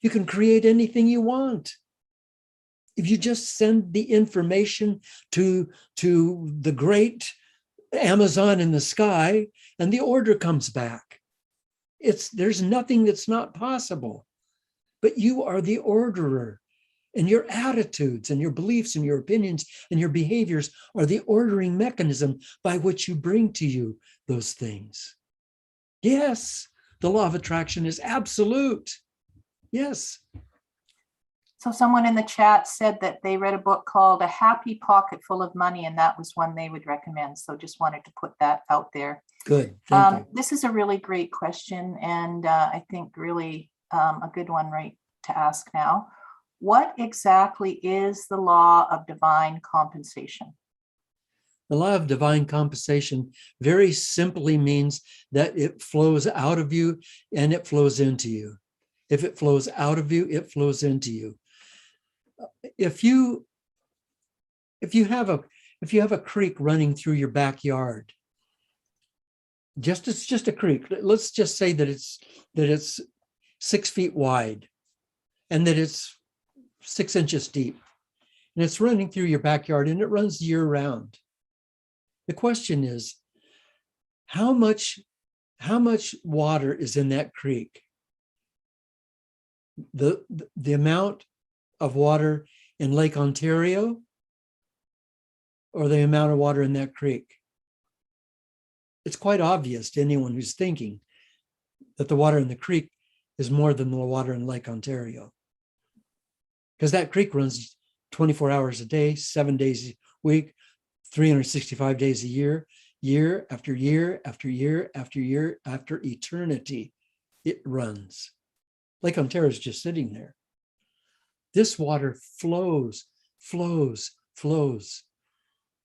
You can create anything you want. If you just send the information to the great Amazon in the sky, and the order comes back. There's nothing that's not possible. But you are the orderer, and your attitudes and your beliefs and your opinions and your behaviors are the ordering mechanism by which you bring to you those things. Yes, the law of attraction is absolute. Yes. So someone in the chat said that they read a book called A Happy Pocket Full of Money, and that was one they would recommend. So just wanted to put that out there. Good, thank you. This is a really great question, and I think really a good one right to ask now. What exactly is the law of divine compensation? The law of divine compensation very simply means that it flows out of you and it flows into you. If it flows out of you, it flows into you. If you have a creek running through your backyard, it's just a creek. Let's just say that it's 6 feet wide, and that it's 6 inches deep, and it's running through your backyard, and it runs year round. The question is, how much water is in that creek? The amount of water in Lake Ontario, or the amount of water in that creek? It's quite obvious to anyone who's thinking that the water in the creek is more than the water in Lake Ontario, because that creek runs 24 hours a day, 7 days a week, 365 days a year, year after year after year after year after eternity. It runs. Lake Ontario is just sitting there. This water flows, flows, flows.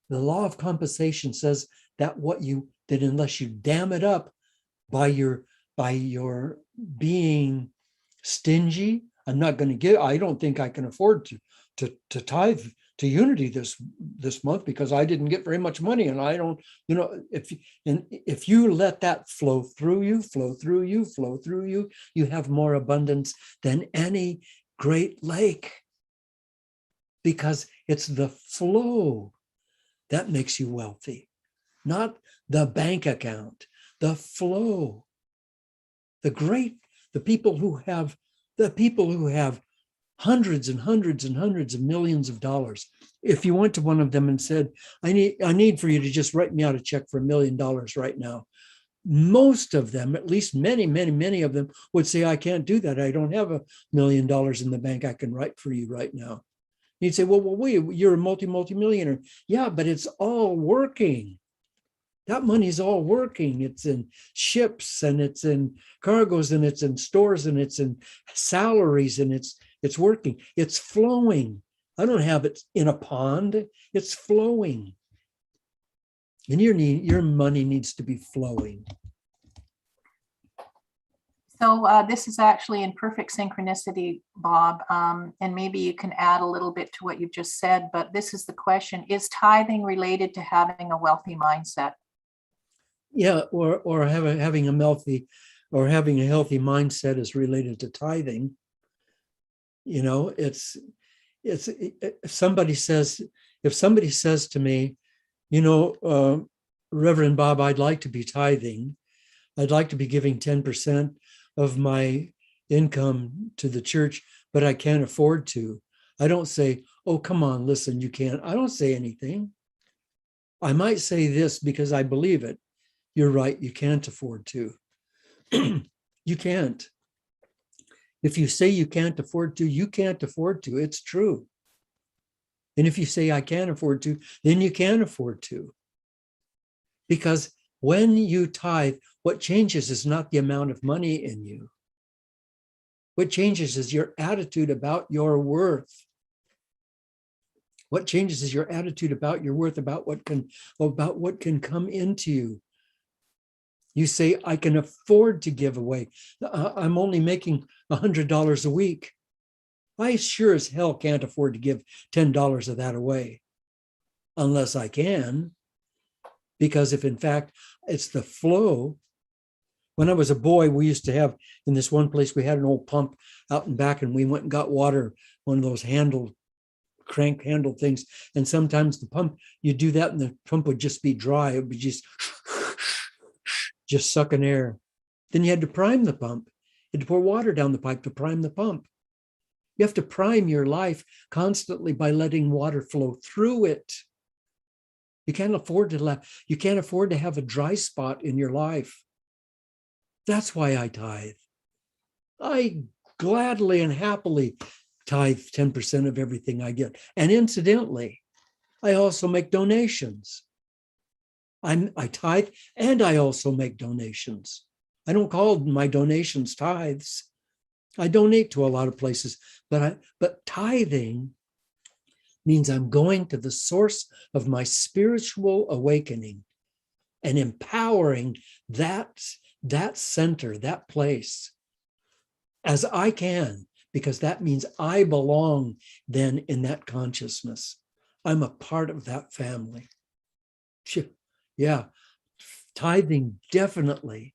The law of compensation says that unless you dam it up by your being stingy, I don't think I can afford to tithe to Unity this month because I didn't get very much money, and I don't, if you let that flow through you, you have more abundance than any Great Lake, because it's the flow that makes you wealthy, not the bank account, the flow. The people who have hundreds and hundreds and hundreds of millions of dollars. If you went to one of them and said, I need for you to just write me out a check for $1 million right now, most of them, at least many of them, would say, I can't do that. I don't have $1 million in the bank I can write for you right now. You'd say, well, wait, you're a multi-millionaire. Yeah, but it's all working. That money's all working. It's in ships, and it's in cargoes, and it's in stores, and it's in salaries, and it's working. It's flowing. I don't have it in a pond. It's flowing. And your money needs to be flowing. So this is actually in perfect synchronicity, Bob, and maybe you can add a little bit to what you've just said, but this is the question: is tithing related to having a wealthy mindset? Yeah, or having a healthy mindset is related to tithing. It's if somebody says to me, Reverend Bob, I'd like to be tithing. I'd like to be giving 10% of my income to the church, but I can't afford to. I don't say, oh, come on, listen, you can't. I don't say anything. I might say this because I believe it. You're right, you can't afford to. You can't. If you say you can't afford to, you can't afford to. It's true. And if you say I can't afford to, then you can afford to. Because when you tithe, what changes is not the amount of money in you. What changes is your attitude about your worth. What changes is your attitude about your worth, about what can come into you. You say, I can afford to give away. I'm only making $100 a week. I sure as hell can't afford to give $10 of that away unless I can. Because if in fact it's the flow. When I was a boy, we used to have, in this one place, we had an old pump out in back, and we went and got water, one of those crank handle things. And sometimes the pump, you do that and the pump would just be dry. It would be just sucking air. Then you had to prime the pump. You had to pour water down the pipe to prime the pump. You have to prime your life constantly by letting water flow through it. You can't afford to have a dry spot in your life. That's why I tithe. I gladly and happily tithe 10% of everything I get. And incidentally, I also make donations. I tithe and I also make donations. I don't call my donations tithes. I donate to a lot of places, but tithing means I'm going to the source of my spiritual awakening and empowering that center, that place, as I can, because that means I belong then in that consciousness. I'm a part of that family. Yeah, tithing definitely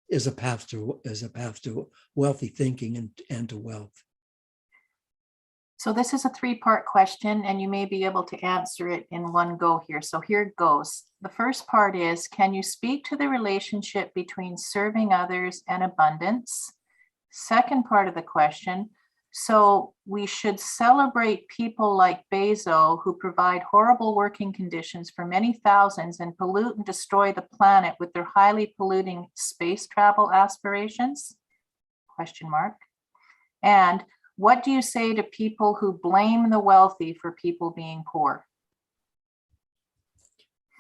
is a path to wealthy thinking and to wealth. So this is a three-part question, and you may be able to answer it in one go here. So here it goes. The first part is, can you speak to the relationship between serving others and abundance? Second part of the question, so we should celebrate people like Bezos who provide horrible working conditions for many thousands and pollute and destroy the planet with their highly polluting space travel aspirations? Question mark. And what do you say to people who blame the wealthy for people being poor?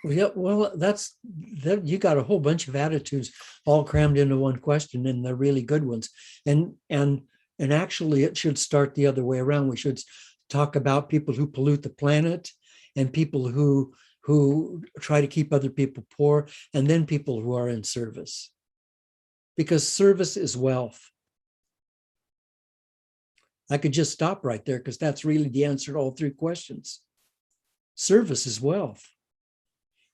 Yeah, well, that's that. You got a whole bunch of attitudes all crammed into one question, and they're really good ones. And actually, it should start the other way around. We should talk about people who pollute the planet, and people who try to keep other people poor, and then people who are in service, because service is wealth. I could just stop right there because that's really the answer to all three questions. Service is wealth.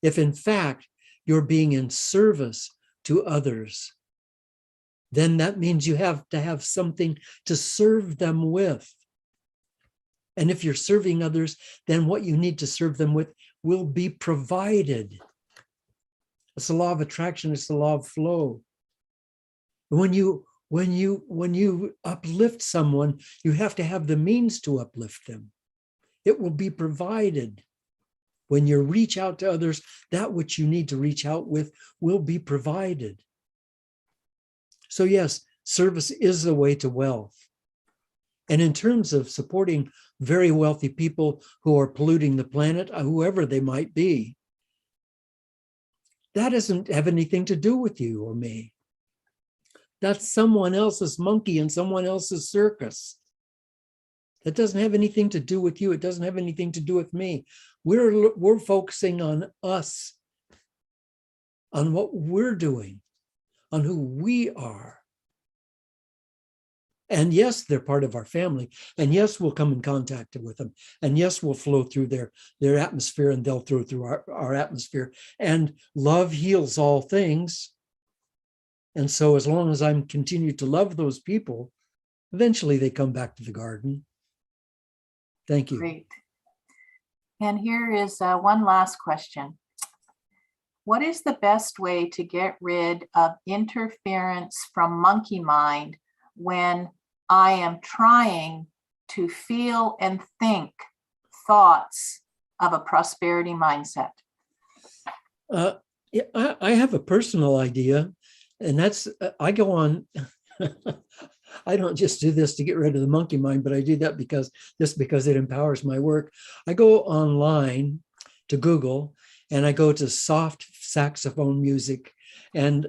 If in fact you're being in service to others, then that means you have to have something to serve them with. And if you're serving others, then what you need to serve them with will be provided. It's the law of attraction, it's the law of flow. When you uplift someone, you have to have the means to uplift them. It will be provided. When you reach out to others, that which you need to reach out with will be provided. So yes, service is the way to wealth. And in terms of supporting very wealthy people who are polluting the planet, whoever they might be, that doesn't have anything to do with you or me. That's someone else's monkey and someone else's circus. That doesn't have anything to do with you. It doesn't have anything to do with me. We're focusing on us, on what we're doing, on who we are. And yes, they're part of our family. And yes, we'll come in contact with them. And yes, we'll flow through their atmosphere, and they'll flow through our atmosphere. And love heals all things. And so as long as I'm continue to love those people, eventually they come back to the garden. Thank you. Great. And here is one last question. What is the best way to get rid of interference from monkey mind when I am trying to feel and think thoughts of a prosperity mindset? I have a personal idea, and that's I go on. I don't just do this to get rid of the monkey mind, but I do that because it empowers my work. I go online to Google and I go to soft saxophone music, and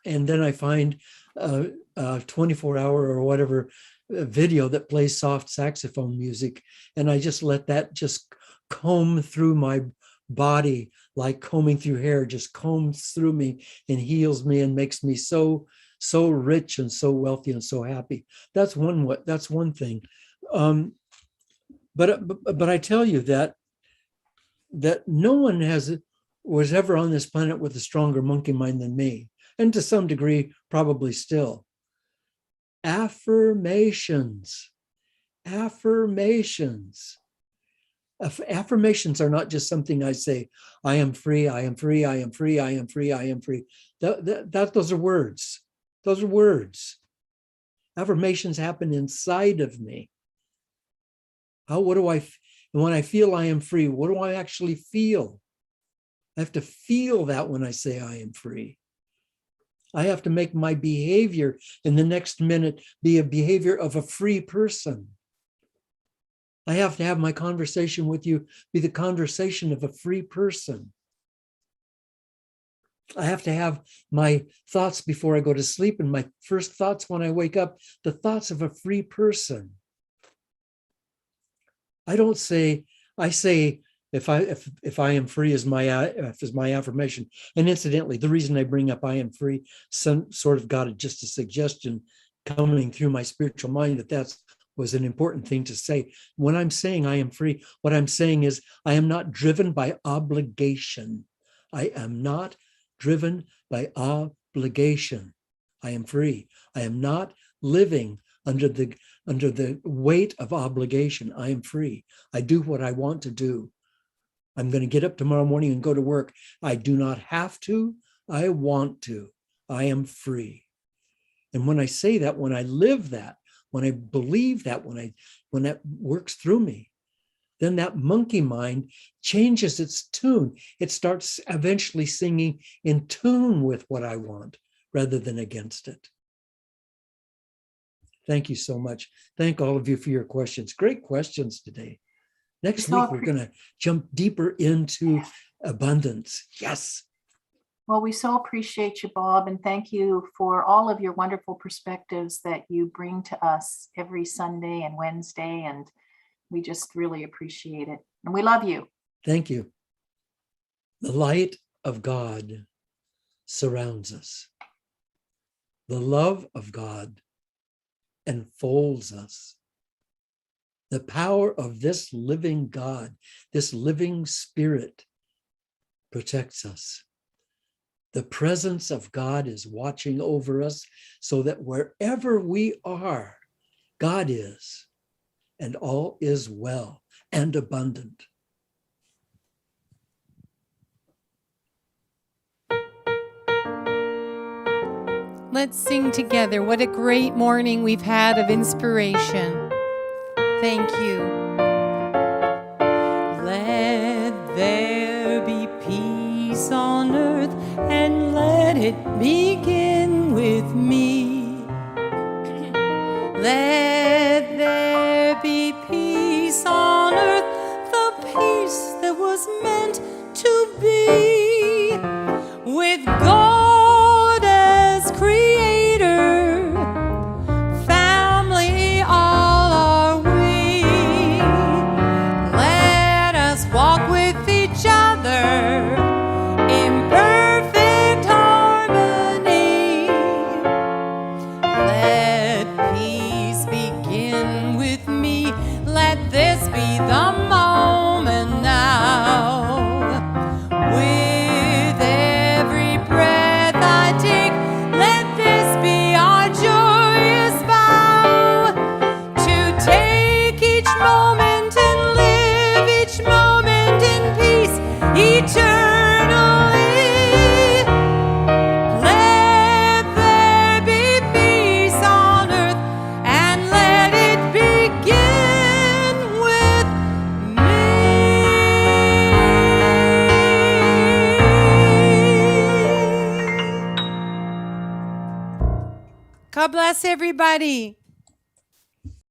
then I find a 24-hour or whatever video that plays soft saxophone music, and I just let that just comb through my body like combing through hair, just combs through me and heals me and makes me so rich and so wealthy and so happy. That's one thing. But I tell you that no one was ever on this planet with a stronger monkey mind than me, and to some degree probably still. Affirmations. Affirmations are not just something I say. I am free, I am free, I am free, I am free, I am free. Those are words. Those are words. Affirmations happen inside of me. When I feel I am free, what do I actually feel? I have to feel that when I say I am free. I have to make my behavior in the next minute be a behavior of a free person. I have to have my conversation with you be the conversation of a free person. I have to have my thoughts before I go to sleep and my first thoughts when I wake up, the thoughts of a free person. I say if I am free is my affirmation. And incidentally, the reason I bring up I am free, some sort of got just a suggestion coming through my spiritual mind that was an important thing to say. When I'm saying I am free, what I'm saying is I am not driven by obligation. I am not driven by obligation. I am free. I am not living under the weight of obligation. I am free. I do what I want to do. I'm going to get up tomorrow morning and go to work. I do not have to. I want to. I am free. And when I say that, when I live that, when I believe that, when that works through me, then that monkey mind changes its tune. It starts eventually singing in tune with what I want rather than against it. Thank you so much. Thank all of you for your questions. Great questions today. Next week, we're going to jump deeper into abundance. Yes. Well, we so appreciate you, Bob, and thank you for all of your wonderful perspectives that you bring to us every Sunday and Wednesday, and we just really appreciate it. And we love you. Thank you. The light of God surrounds us. The love of God enfolds us. The power of this living God, this living Spirit, protects us. The presence of God is watching over us so that wherever we are, God is, and all is well and abundant. Let's sing together. What a great morning we've had of inspiration. Thank you. Let there be peace on earth, and let it begin with me. Let there be peace on earth, the peace that was meant to be, with God as creator, family all are we. Let us walk with each other in perfect harmony. Let peace begin with me. Let this be the moment now. With every breath I take, let this be our joyous vow, to take each moment and live each moment in peace eternally. Let there be peace on earth, and let it begin with me. God bless everybody.